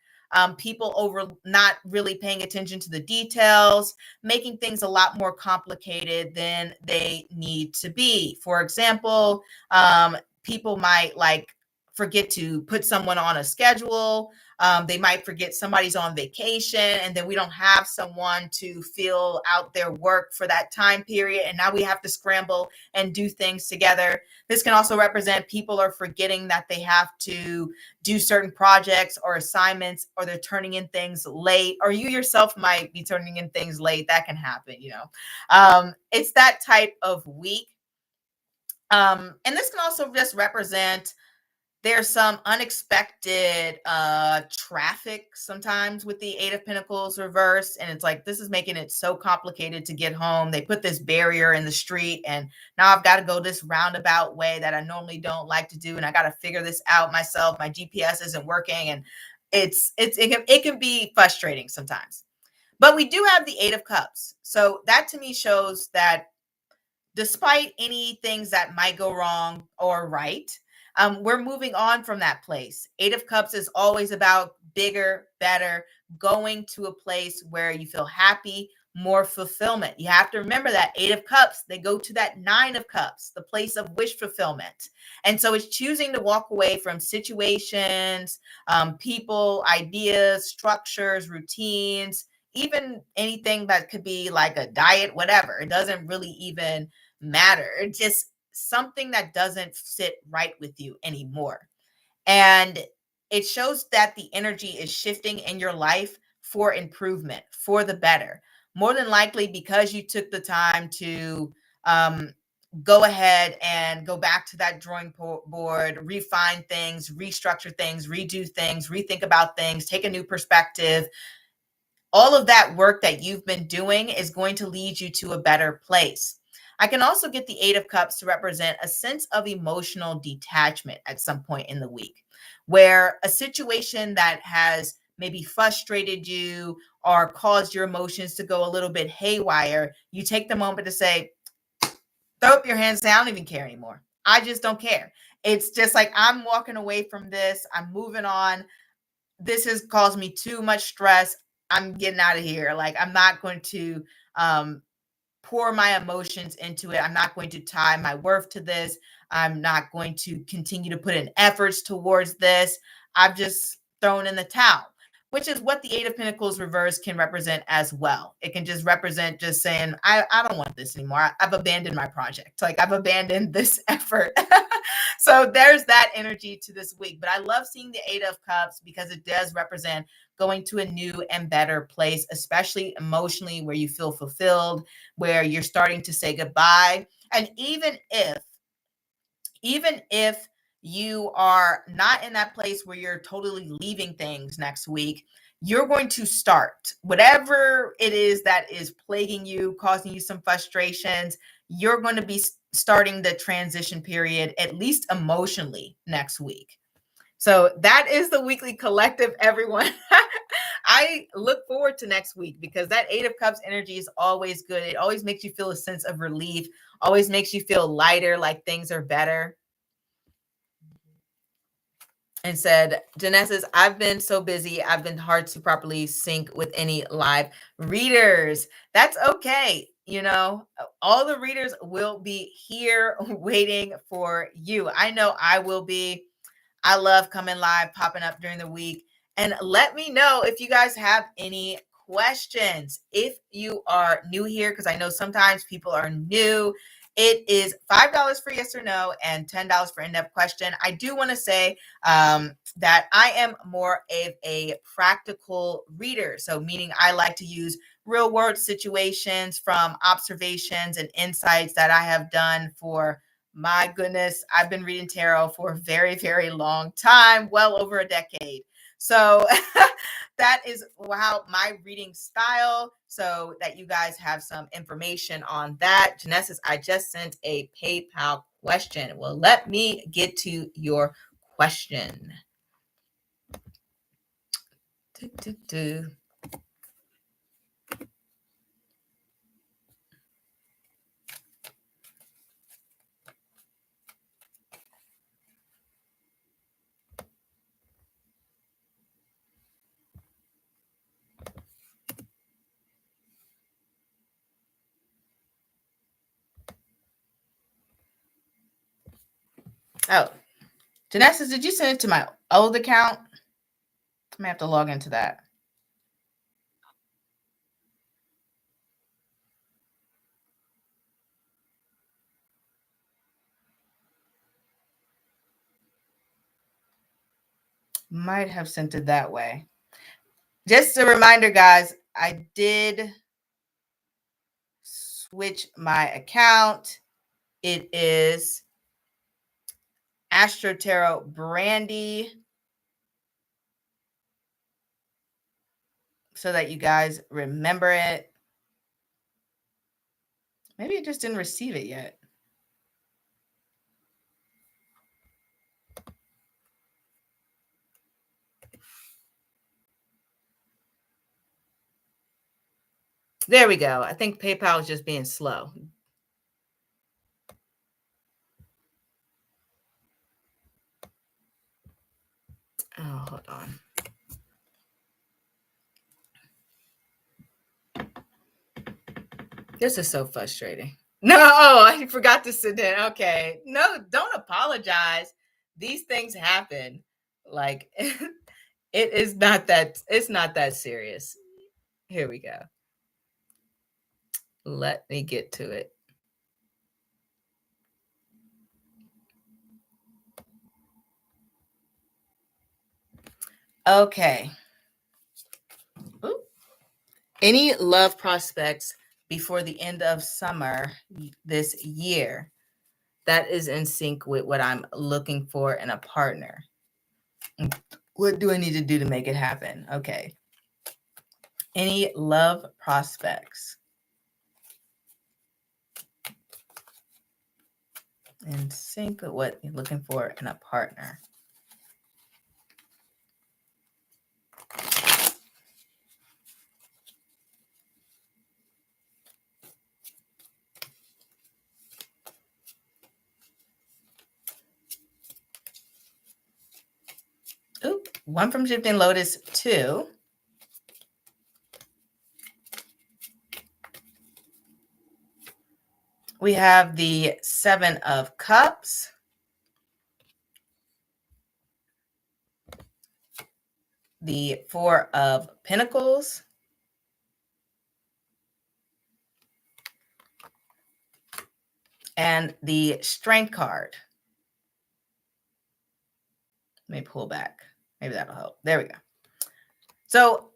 Speaker 1: People over not really paying attention to the details, making things a lot more complicated than they need to be. For example, people might forget to put someone on a schedule. They might forget somebody's on vacation, and then we don't have someone to fill out their work for that time period. And now we have to scramble and do things together. This can also represent people are forgetting that they have to do certain projects or assignments, or they're turning in things late, or you yourself might be turning in things late. That can happen, It's that type of week. And this can also just represent there's some unexpected traffic sometimes with the Eight of Pentacles reverse. And it's like, this is making it so complicated to get home. They put this barrier in the street, and now I've got to go this roundabout way that I normally don't like to do. And I got to figure this out myself. My GPS isn't working. And it can be frustrating sometimes. But we do have the Eight of Cups. So that to me shows that despite any things that might go wrong or right, we're moving on from that place. Eight of Cups is always about bigger, better, going to a place where you feel happy, more fulfillment. You have to remember that Eight of Cups, they go to that Nine of Cups, the place of wish fulfillment. And so it's choosing to walk away from situations, people, ideas, structures, routines, even anything that could be like a diet, whatever. It doesn't really even matter. It's just something that doesn't sit right with you anymore. And it shows that the energy is shifting in your life for improvement, for the better. More than likely because you took the time to go ahead and go back to that drawing board, refine things, restructure things, redo things, rethink about things, take a new perspective. All of that work that you've been doing is going to lead you to a better place. I can also get the Eight of Cups to represent a sense of emotional detachment at some point in the week, where a situation that has maybe frustrated you or caused your emotions to go a little bit haywire, you take the moment to say, throw up your hands, say, I don't even care anymore. I just don't care. It's just like, I'm walking away from this. I'm moving on. This has caused me too much stress. I'm getting out of here. Like, I'm not going to pour my emotions into it. I'm not going to tie my worth to this. I'm not going to continue to put in efforts towards this. I've just thrown in the towel, which is what the Eight of Pentacles reverse can represent as well. It can just represent just saying, I don't want this anymore. I've abandoned my project. Like, I've abandoned this effort. So there's that energy to this week. But I love seeing the Eight of Cups because it does represent going to a new and better place, especially emotionally, where you feel fulfilled, where you're starting to say goodbye. And even if you are not in that place where you're totally leaving things next week, you're going to start whatever it is that is plaguing you, causing you some frustrations. You're going to be starting the transition period, at least emotionally, next week. So that is the weekly collective, everyone. I look forward to next week because that Eight of Cups energy is always good. It always makes you feel a sense of relief, always makes you feel lighter, like things are better. and said, Genesis, I've been so busy. I've been hard to properly sync with any live readers. That's okay. You know, all the readers will be here waiting for you. I know I will be. I love coming live, popping up during the week. And let me know if you guys have any questions. If you are new here, because I know sometimes people are new, it is $5 for yes or no and $10 for in-depth question. I do want to say that I am more of a practical reader. So meaning I like to use real world situations from observations and insights that I have done for, my goodness, I've been reading tarot for a very, very long time, well over a decade. So that is how my reading style, so that you guys have some information on that. Genesis, I just sent a PayPal question. Well, let me get to your question. Oh, Genesis, did you send it to my old account? I may have to log into that. Might have sent it that way. Just a reminder, guys, I did switch my account. It is AstroTarot Brandy, so that you guys remember it. Maybe I just didn't receive it yet. There we go. I think PayPal is just being slow. Oh, hold on. This is so frustrating. No, I forgot to sit in. Okay. No, don't apologize. These things happen. Like it is not that, it's not that serious. Here we go. Let me get to it. Okay. Ooh. Any love prospects before the end of summer this year that is in sync with what I'm looking for in a partner? What do I need to do to make it happen? Okay. Any love prospects in sync with what you're looking for in a partner? Ooh, one from Shifting Lotus, 2. We have the 7 of Cups. The 4 of Pentacles. And the Strength card. Let me pull back. Maybe that'll help. There we go. So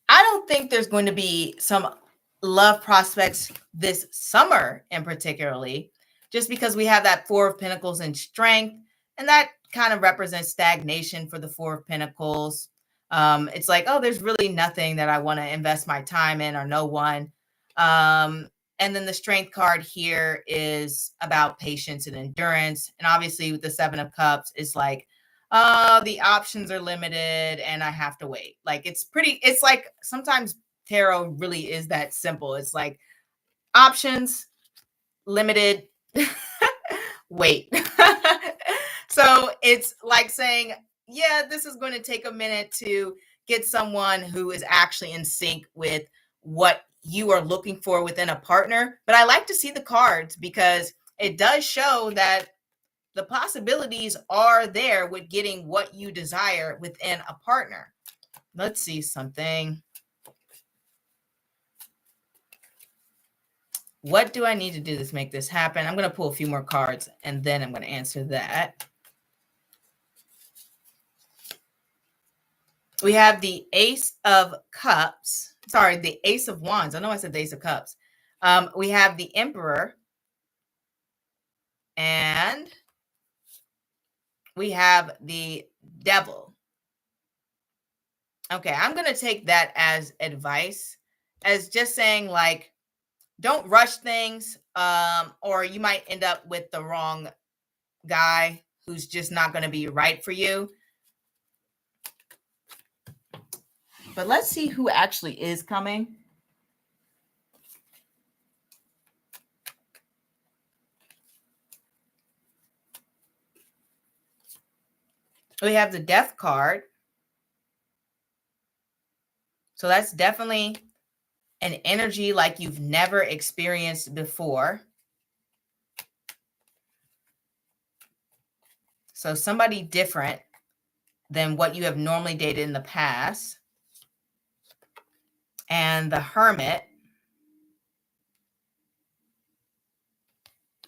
Speaker 1: I don't think there's going to be some love prospects this summer in particularly, just because we have that 4 of Pentacles and Strength, and that kind of represents stagnation for the 4 of Pentacles. It's like, oh, there's really nothing that I want to invest my time in, or no one. And then the Strength card here is about patience and endurance. And obviously with the 7 of Cups, it's like, the options are limited and I have to wait. Like it's like sometimes tarot really is that simple. It's like options, limited, wait. So it's like saying, yeah, this is going to take a minute to get someone who is actually in sync with what you are looking for within a partner. But I like to see the cards because it does show that the possibilities are there with getting what you desire within a partner. Let's see something. What do I need to do to make this happen? I'm going to pull a few more cards and then I'm going to answer that. We have the Ace of Cups. Sorry, the Ace of Wands. I know I said the Ace of Cups. We have the Emperor. And we have the Devil. Okay, I'm going to take that as advice, as just saying, like, don't rush things, or you might end up with the wrong guy who's just not going to be right for you. But let's see who actually is coming. We have the Death card. So that's definitely an energy like you've never experienced before. So somebody different than what you have normally dated in the past. And the Hermit.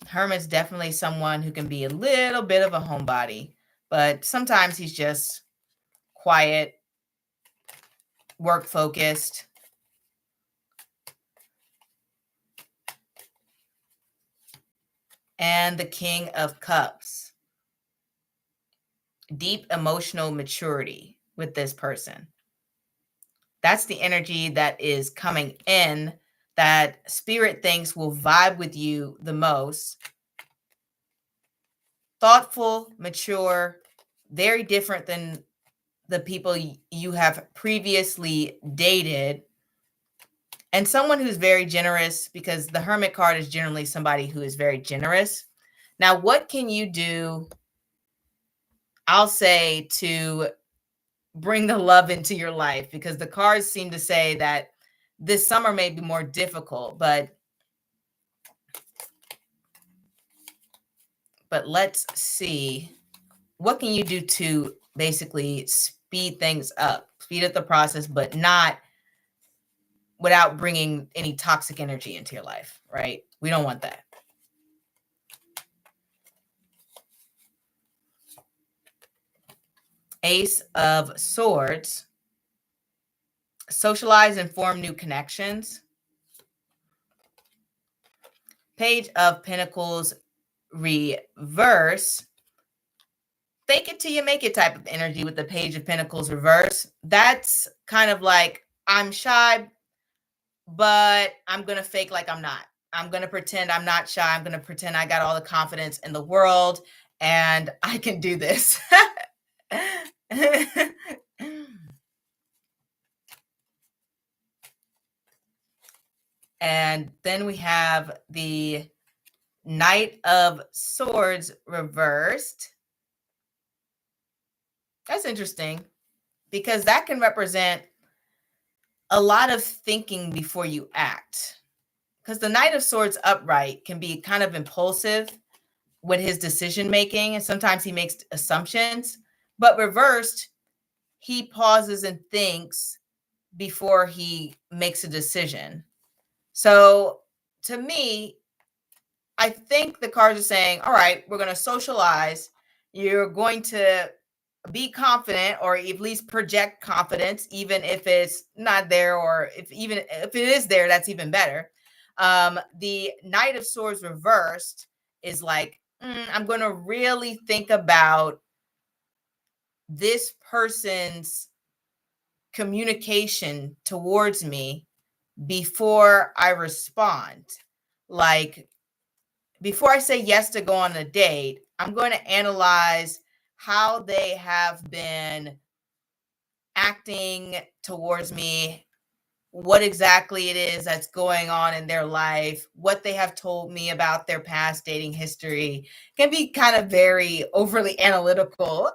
Speaker 1: Hermit's definitely someone who can be a little bit of a homebody, but sometimes he's just quiet, work focused. And the King of Cups. Deep emotional maturity with this person. That's the energy that is coming in, that Spirit thinks will vibe with you the most. Thoughtful, mature, very different than the people you have previously dated. And someone who's very generous, because the Hermit card is generally somebody who is very generous. Now, what can you do, I'll say, to bring the love into your life? Because the cards seem to say that this summer may be more difficult, but let's see. What can you do to basically speed things up, speed up the process, but not without bringing any toxic energy into your life, right? We don't want that. Ace of Swords. Socialize and form new connections. Page of Pentacles reverse. Fake it till you make it type of energy with the Page of Pentacles reverse. That's kind of like, I'm shy, but I'm going to fake like I'm not. I'm going to pretend I'm not shy. I'm going to pretend I got all the confidence in the world and I can do this. And then we have the Knight of Swords reversed. That's interesting because that can represent a lot of thinking before you act. Because the Knight of Swords upright can be kind of impulsive with his decision making, and sometimes he makes assumptions, but reversed, he pauses and thinks before he makes a decision. So to me, I think the cards are saying, all right, we're going to socialize. You're going to be confident, or at least project confidence, even if it's not there, or if it is there, that's even better. The Knight of Swords reversed is like, I'm going to really think about this person's communication towards me before I respond. Like, before I say yes to go on a date, I'm going to analyze how they have been acting towards me, what exactly it is that's going on in their life, what they have told me about their past dating history. It can be kind of very overly analytical.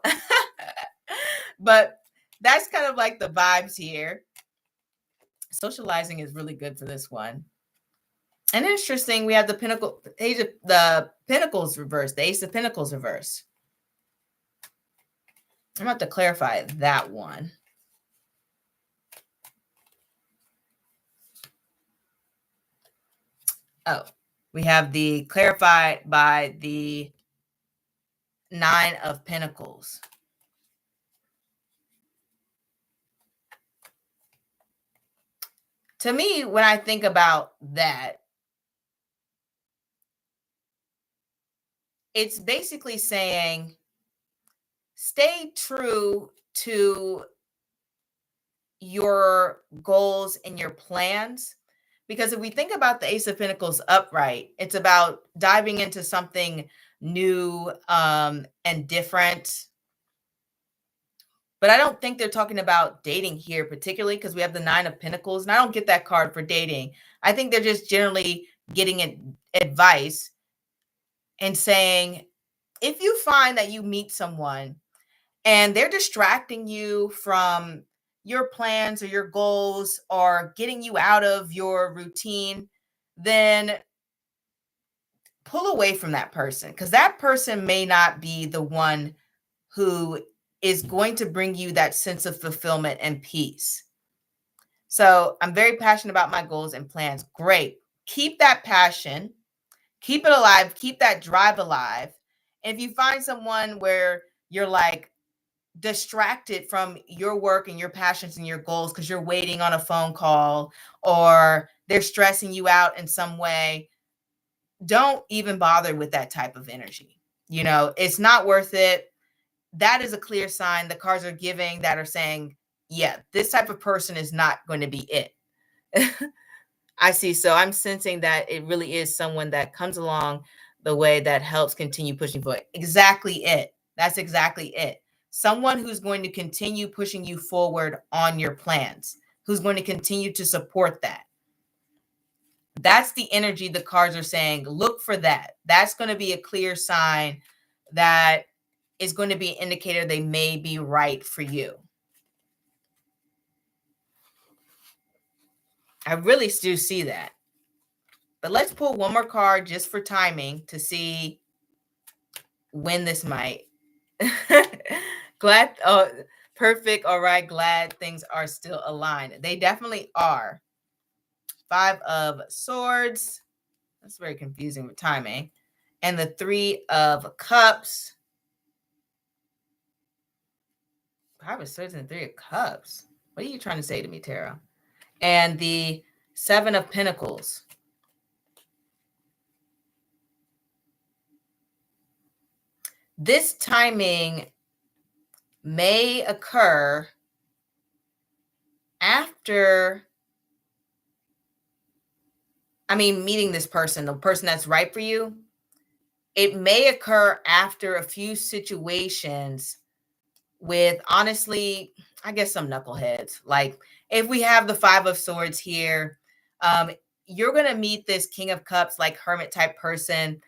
Speaker 1: But that's kind of like the vibes here. Socializing is really good for this one. And interesting, we have the Pentacles reverse, the Ace of Pentacles reverse. I'm about to clarify that one. Oh, we have the clarified by the Nine of Pentacles. To me, when I think about that, it's basically saying, stay true to your goals and your plans. Because if we think about the Ace of Pentacles upright, it's about diving into something new and different. But I don't think they're talking about dating here particularly, because we have the Nine of Pentacles, and I don't get that card for dating. I think they're just generally getting advice and saying, if you find that you meet someone and they're distracting you from your plans or your goals or getting you out of your routine, then pull away from that person, because that person may not be the one who is going to bring you that sense of fulfillment and peace. So I'm very passionate about my goals and plans. Great. Keep that passion. Keep it alive. Keep that drive alive. And if you find someone where you're like distracted from your work and your passions and your goals because you're waiting on a phone call or they're stressing you out in some way, don't even bother with that type of energy. You know, it's not worth it. That is a clear sign the cards are giving that are saying, yeah, this type of person is not going to be it. I see. So I'm sensing that it really is someone that comes along the way that helps continue pushing forward. Exactly it. That's exactly it. Someone who's going to continue pushing you forward on your plans, who's going to continue to support that. That's the energy the cards are saying. Look for that. That's going to be a clear sign that is going to be an indicator they may be right for you. I really do see that. But let's pull one more card just for timing to see when this might. Glad, oh, perfect. All right, glad things are still aligned. They definitely are. Five of Swords. That's very confusing with timing. And the Three of Cups. Five of Swords and Three of Cups. What are you trying to say to me, Tara? And the Seven of Pentacles. This timing may occur after, meeting this person, the person that's right for you. It may occur after a few situations with, honestly, I guess some knuckleheads. Like if we have the Five of Swords here, you're going to meet this King of Cups, like hermit type person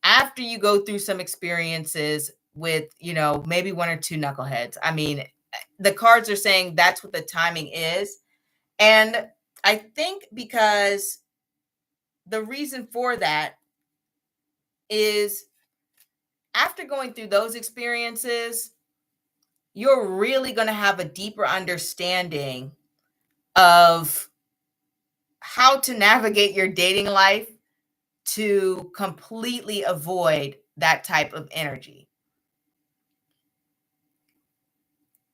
Speaker 1: after you go through some experiences with, maybe one or two knuckleheads. The cards are saying that's what the timing is. And I think because the reason for that is after going through those experiences, you're really going to have a deeper understanding of how to navigate your dating life to completely avoid that type of energy.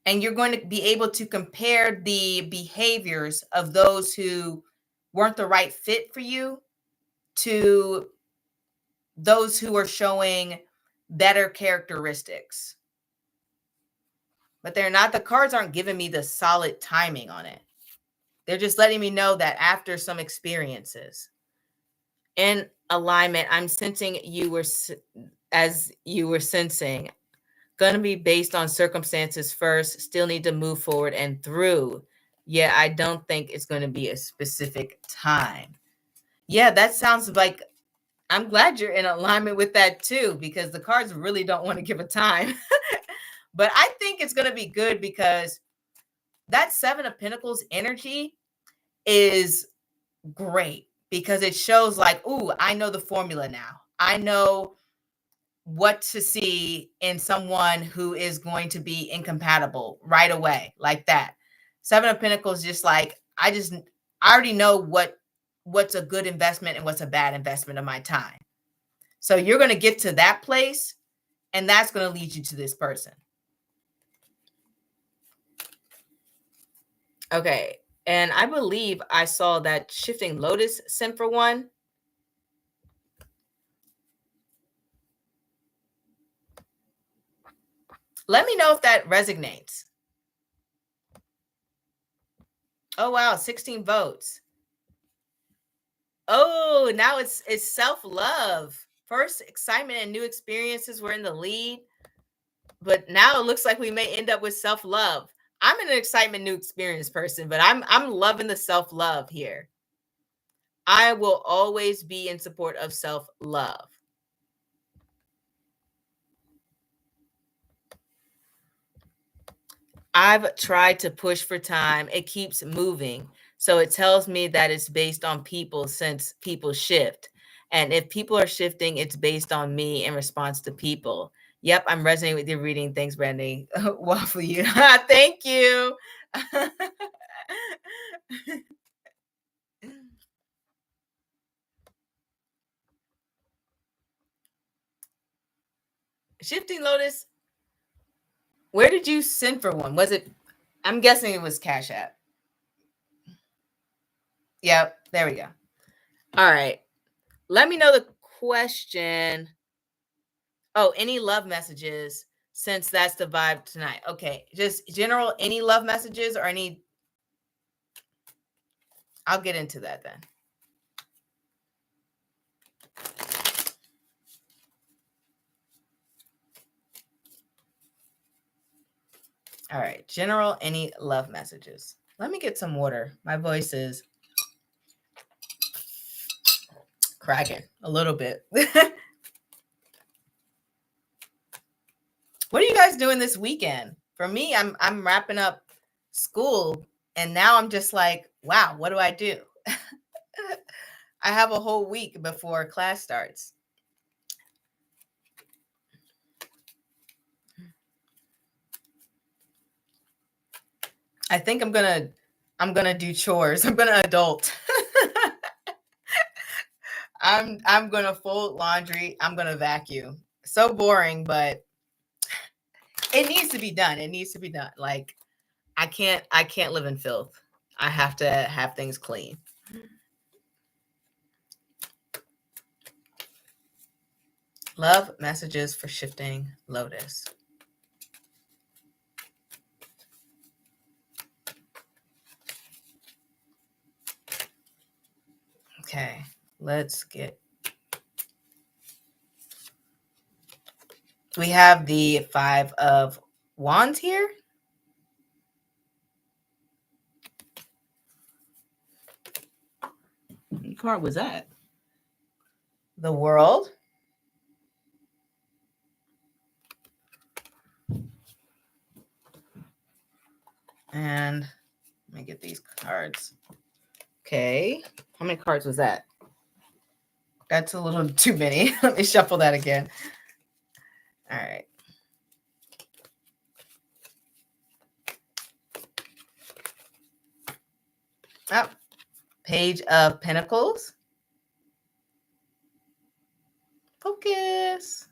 Speaker 1: And you're going to be able to compare the behaviors of those who weren't the right fit for you to those who are showing better characteristics. But they're not, the cards aren't giving me the solid timing on it. They're just letting me know that after some experiences. In alignment, I'm sensing as you were sensing, going to be based on circumstances first, still need to move forward and through. Yeah, I don't think it's going to be a specific time. Yeah, that sounds like, I'm glad you're in alignment with that too, because the cards really don't want to give a time. But I think it's going to be good because that Seven of Pentacles energy is great because it shows like, ooh, I know the formula now. I know what to see in someone who is going to be incompatible right away, like that. Seven of Pentacles, just like, I already know what's a good investment and what's a bad investment of my time. So you're going to get to that place, and that's going to lead you to this person. Okay. And I believe I saw that Shifting Lotus sent for one. Let me know if that resonates. Oh, wow. 16 votes. Oh, now it's self-love. First, excitement and new experiences were in the lead. But now it looks like we may end up with self-love. I'm an excitement, new experience person, but I'm loving the self-love here. I will always be in support of self-love. I've tried to push for time. It keeps moving. So it tells me that it's based on people since people shift. And if people are shifting, it's based on me in response to people. Yep, I'm resonating with your reading. Thanks, Brandy. Waffle you. Thank you. Shifting Lotus, where did you send for one? Was it, I'm guessing it was CashApp. Yep, there we go. All right. Let me know the question. Oh, any love messages, since that's the vibe tonight. Okay, just general, any love messages or any, I'll get into that then. All right, general, any love messages. Let me get some water. My voice is cracking a little bit. What are you guys doing this weekend? For me, I'm wrapping up school, and now I'm just like, wow, what do I do? I have a whole week before class starts. I think I'm gonna do chores. I'm gonna adult. I'm gonna fold laundry. I'm gonna vacuum. So boring, but it needs to be done. It needs to be done. Like I can't live in filth. I have to have things clean. Love messages for Shifting Lotus. Okay, let's get. We have the Five of Wands here. What card was that? The World. And let me get these cards. Okay. How many cards was that? That's a little too many. Let me shuffle that again. All right. Oh, Page of Pentacles. Focus.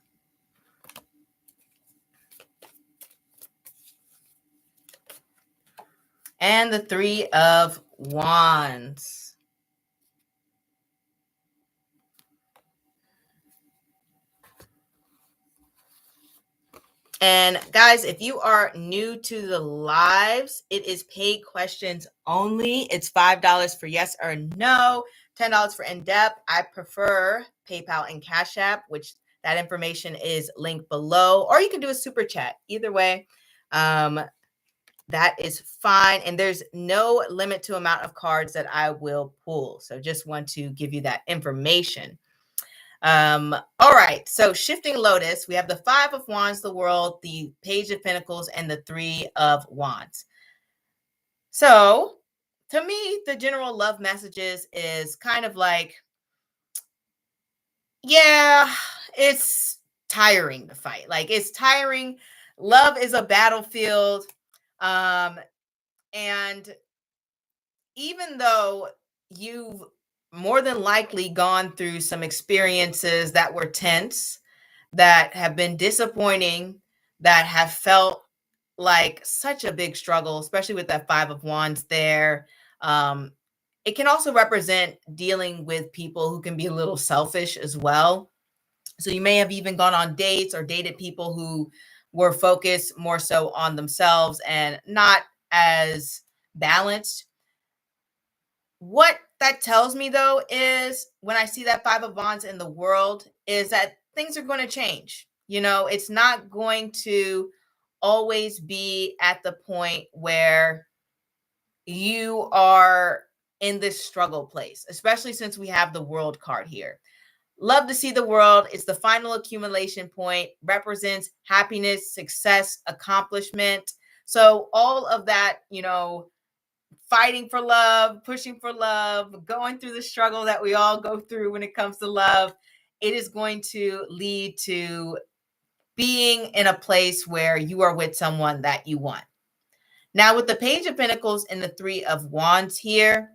Speaker 1: And the Three of Wands. And guys, if you are new to the lives, it is paid questions only. It's $5 for yes or no, $10 for in-depth. I prefer PayPal and Cash App, which that information is linked below, or you can do a super chat. Either way, that is fine. And there's no limit to amount of cards that I will pull. So just want to give you that information. All right. So shifting Lotus, we have the Five of Wands, the World, the Page of Pentacles, and the Three of Wands. So to me, the general love messages is kind of like, yeah, it's tiring to fight. Like it's tiring. Love is a battlefield. Um, and even though you've more than likely gone through some experiences that were tense, that have been disappointing, that have felt like such a big struggle, especially with that Five of Wands there. Um, it can also represent dealing with people who can be a little selfish as well. So you may have even gone on dates or dated people who were focused more so on themselves and not as balanced. What that tells me though is when I see that Five of Wands in the world is that things are going to change. You know, it's not going to always be at the point where you are in this struggle place, especially since we have the World card here. Love to see the world. It's the final accumulation point, represents happiness, success, accomplishment. So all of that, you know, fighting for love, pushing for love, going through the struggle that we all go through when it comes to love, it is going to lead to being in a place where you are with someone that you want. Now, with the Page of Pentacles and the Three of Wands here,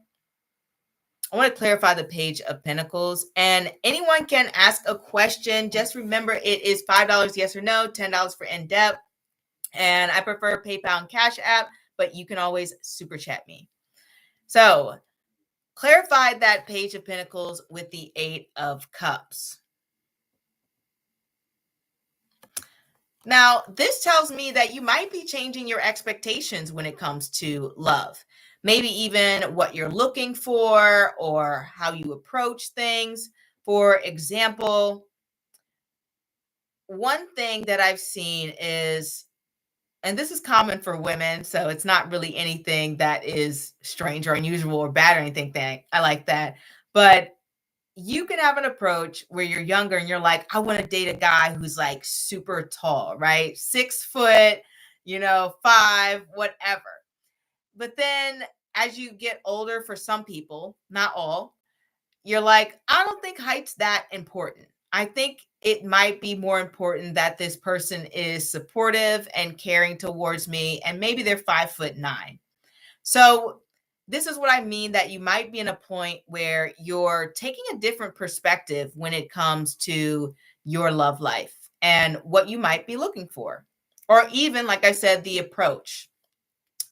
Speaker 1: I want to clarify the Page of Pentacles, and anyone can ask a question. Just remember, it is $5 yes or no, $10 for in-depth, and I prefer PayPal and Cash App, but you can always super chat me. So clarify that Page of Pentacles with the Eight of Cups. Now, this tells me that you might be changing your expectations when it comes to love. Maybe even what you're looking for or how you approach things. For example, one thing that I've seen is, and this is common for women, so it's not really anything that is strange or unusual or bad or anything I like that. But you can have an approach where you're younger and you're like, I want to date a guy who's like super tall, right? 6 foot, you know, 5, whatever. But then as you get older, for some people, not all, you're like, I don't think height's that important. I think it might be more important that this person is supportive and caring towards me, and maybe they're 5'9". So this is what I mean, that you might be in a point where you're taking a different perspective when it comes to your love life and what you might be looking for, or even, like I said, the approach.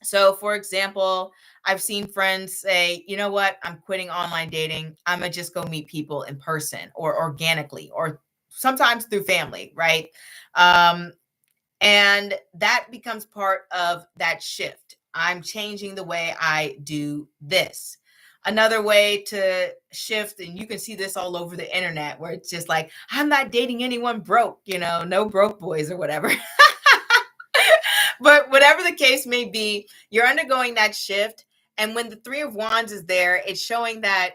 Speaker 1: So, for example, I've seen friends say, you know what, I'm quitting online dating. I'm going to just go meet people in person or organically, or sometimes through family, right? Um, and that becomes part of that shift. I'm changing the way I do this. Another way to shift, and you can see this all over the internet, where it's just like, I'm not dating anyone broke, you know, no broke boys or whatever. But whatever the case may be, you're undergoing that shift. And when the Three of Wands is there, it's showing that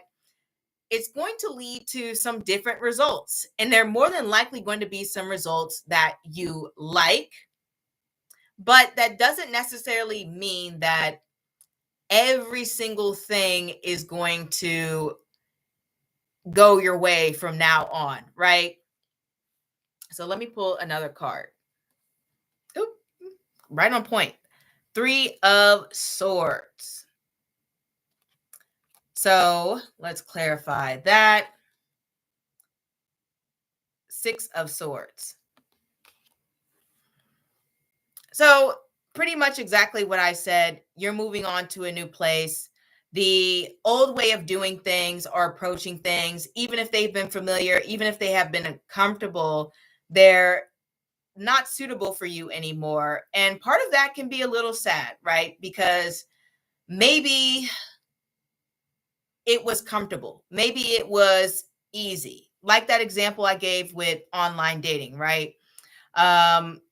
Speaker 1: it's going to lead to some different results. And they're more than likely going to be some results that you like. But that doesn't necessarily mean that every single thing is going to go your way from now on, right? So let me pull another card. Oop, right on point. Three of Swords. So let's clarify that. Six of Swords. So pretty much exactly what I said. You're moving on to a new place. The old way of doing things or approaching things, even if they've been familiar, even if they have been comfortable, they're not suitable for you anymore. And part of that can be a little sad, right? Because maybe it was comfortable. Maybe it was easy. Like that example I gave with online dating, right?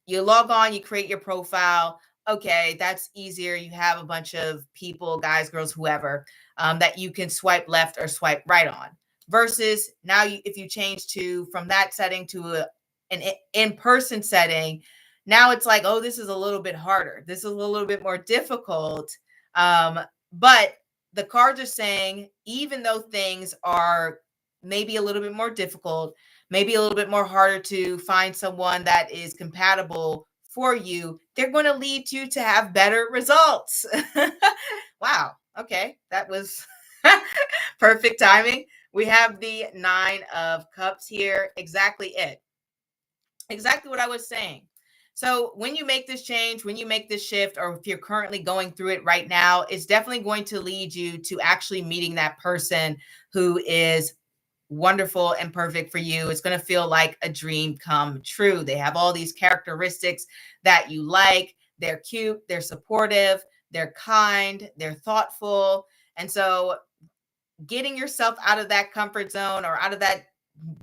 Speaker 1: You log on, you create your profile. Okay, that's easier. You have a bunch of people, guys, girls, whoever, that you can swipe left or swipe right on. versus now if you change from that setting to an in-person setting, now it's like, oh, this is a little bit harder. This is a little bit more difficult. But the cards are saying, even though things are maybe a little bit more difficult, maybe a little bit more harder to find someone that is compatible for you, they're going to lead you to have better results. Wow. Okay. That was perfect timing. We have the 9 of Cups here. Exactly it. Exactly what I was saying. So when you make this change, when you make this shift, or if you're currently going through it right now, it's definitely going to lead you to actually meeting that person who is wonderful and perfect for you. It's going to feel like a dream come true. They have all these characteristics that you like. They're cute, they're supportive, they're kind, they're thoughtful. And so getting yourself out of that comfort zone or out of that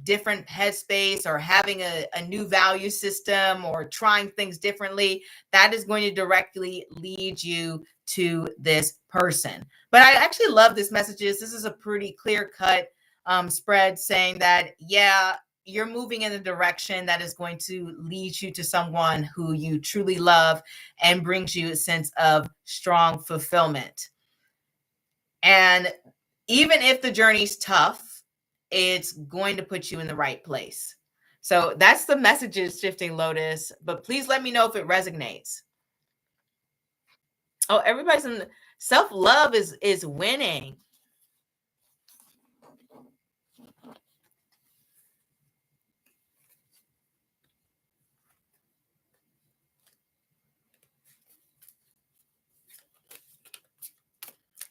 Speaker 1: different headspace or having a new value system or trying things differently, that is going to directly lead you to this person. But I actually love this messages. This is a pretty clear cut spread saying that, yeah, you're moving in a direction that is going to lead you to someone who you truly love and brings you a sense of strong fulfillment. And even if the journey's tough, it's going to put you in the right place. So that's the messages, Shifting Lotus. But please let me know if it resonates. Oh, everybody's in self-love is winning.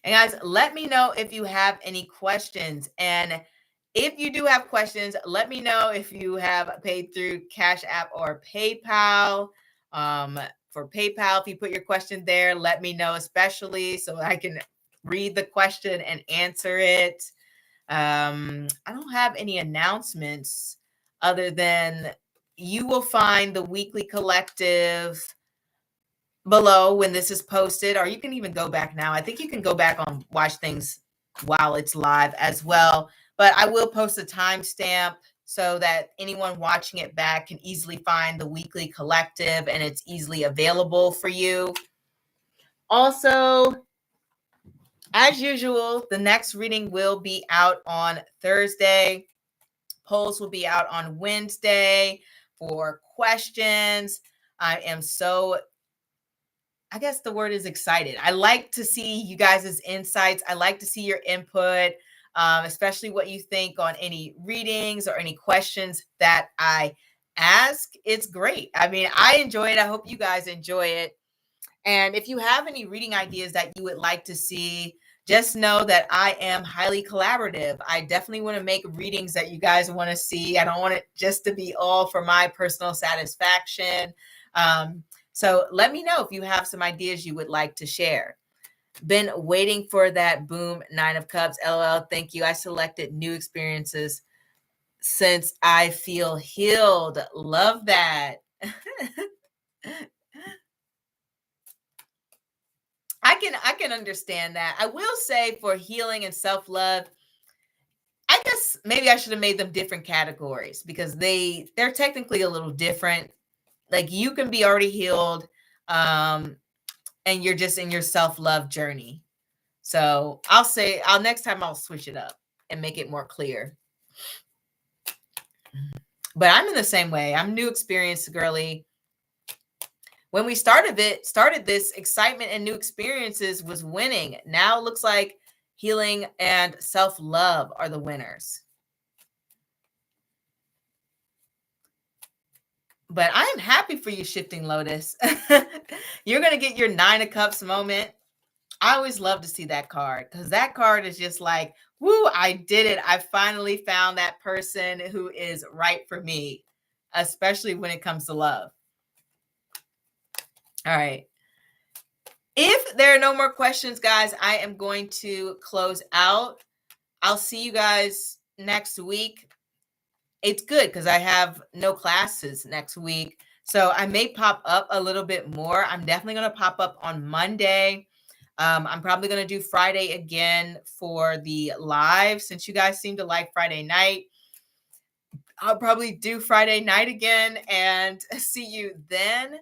Speaker 1: And guys, let me know if you have any questions. And if you do have questions, let me know if you have paid through Cash App or PayPal. For PayPal, if you put your question there, let me know, especially so I can read the question and answer it. I don't have any announcements other than you will find the weekly collective below when this is posted, or you can even go back now. I think you can go back on watch things while it's live as well. But I will post a timestamp so that anyone watching it back can easily find the weekly collective and it's easily available for you. Also, as usual, the next reading will be out on Thursday. Polls will be out on Wednesday for questions. I am so, I guess the word is excited. I like to see you guys' insights. I like to see your input, especially what you think on any readings or any questions that I ask. It's great. I mean, I enjoy it. I hope you guys enjoy it. And if you have any reading ideas that you would like to see, just know that I am highly collaborative. I definitely want to make readings that you guys want to see. I don't want it just to be all for my personal satisfaction. So let me know if you have some ideas you would like to share. Been waiting for that boom 9 of Cups. LOL. Thank you. I selected new experiences since I feel healed. Love that. I can understand that. I will say for healing and self-love, I guess maybe I should have made them different categories because they're technically a little different. Like you can be already healed and you're just in your self-love journey. So I'll next time I'll switch it up and make it more clear. But I'm in the same way. I'm new experience girly. When we started this, excitement and new experiences was winning. Now it looks like healing and self-love are the winners. But I am happy for you, Shifting Lotus. You're going to get your 9 of Cups moment. I always love to see that card because that card is just like, woo, I did it. I finally found that person who is right for me, especially when it comes to love. All right. If there are no more questions, guys, I am going to close out. I'll see you guys next week. It's good because I have no classes next week. So I may pop up a little bit more. I'm definitely going to pop up on Monday. I'm probably going to do Friday again for the live, since you guys seem to like Friday night. I'll probably do Friday night again and see you then.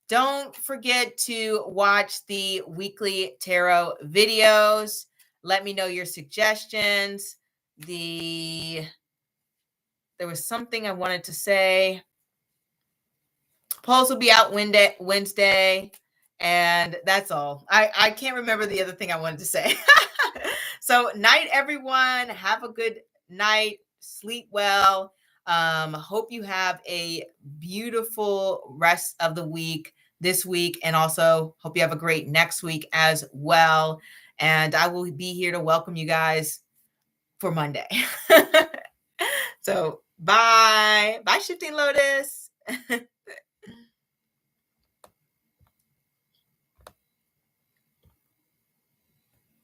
Speaker 1: Don't forget to watch the weekly tarot videos. Let me know your suggestions. There was something I wanted to say. Polls will be out Wednesday, and that's all. I can't remember the other thing I wanted to say. So night, everyone. Have a good night. Sleep well. Hope you have a beautiful rest of the week this week, and also hope you have a great next week as well. And I will be here to welcome you guys for Monday. So bye. Bye, Shifting Lotus.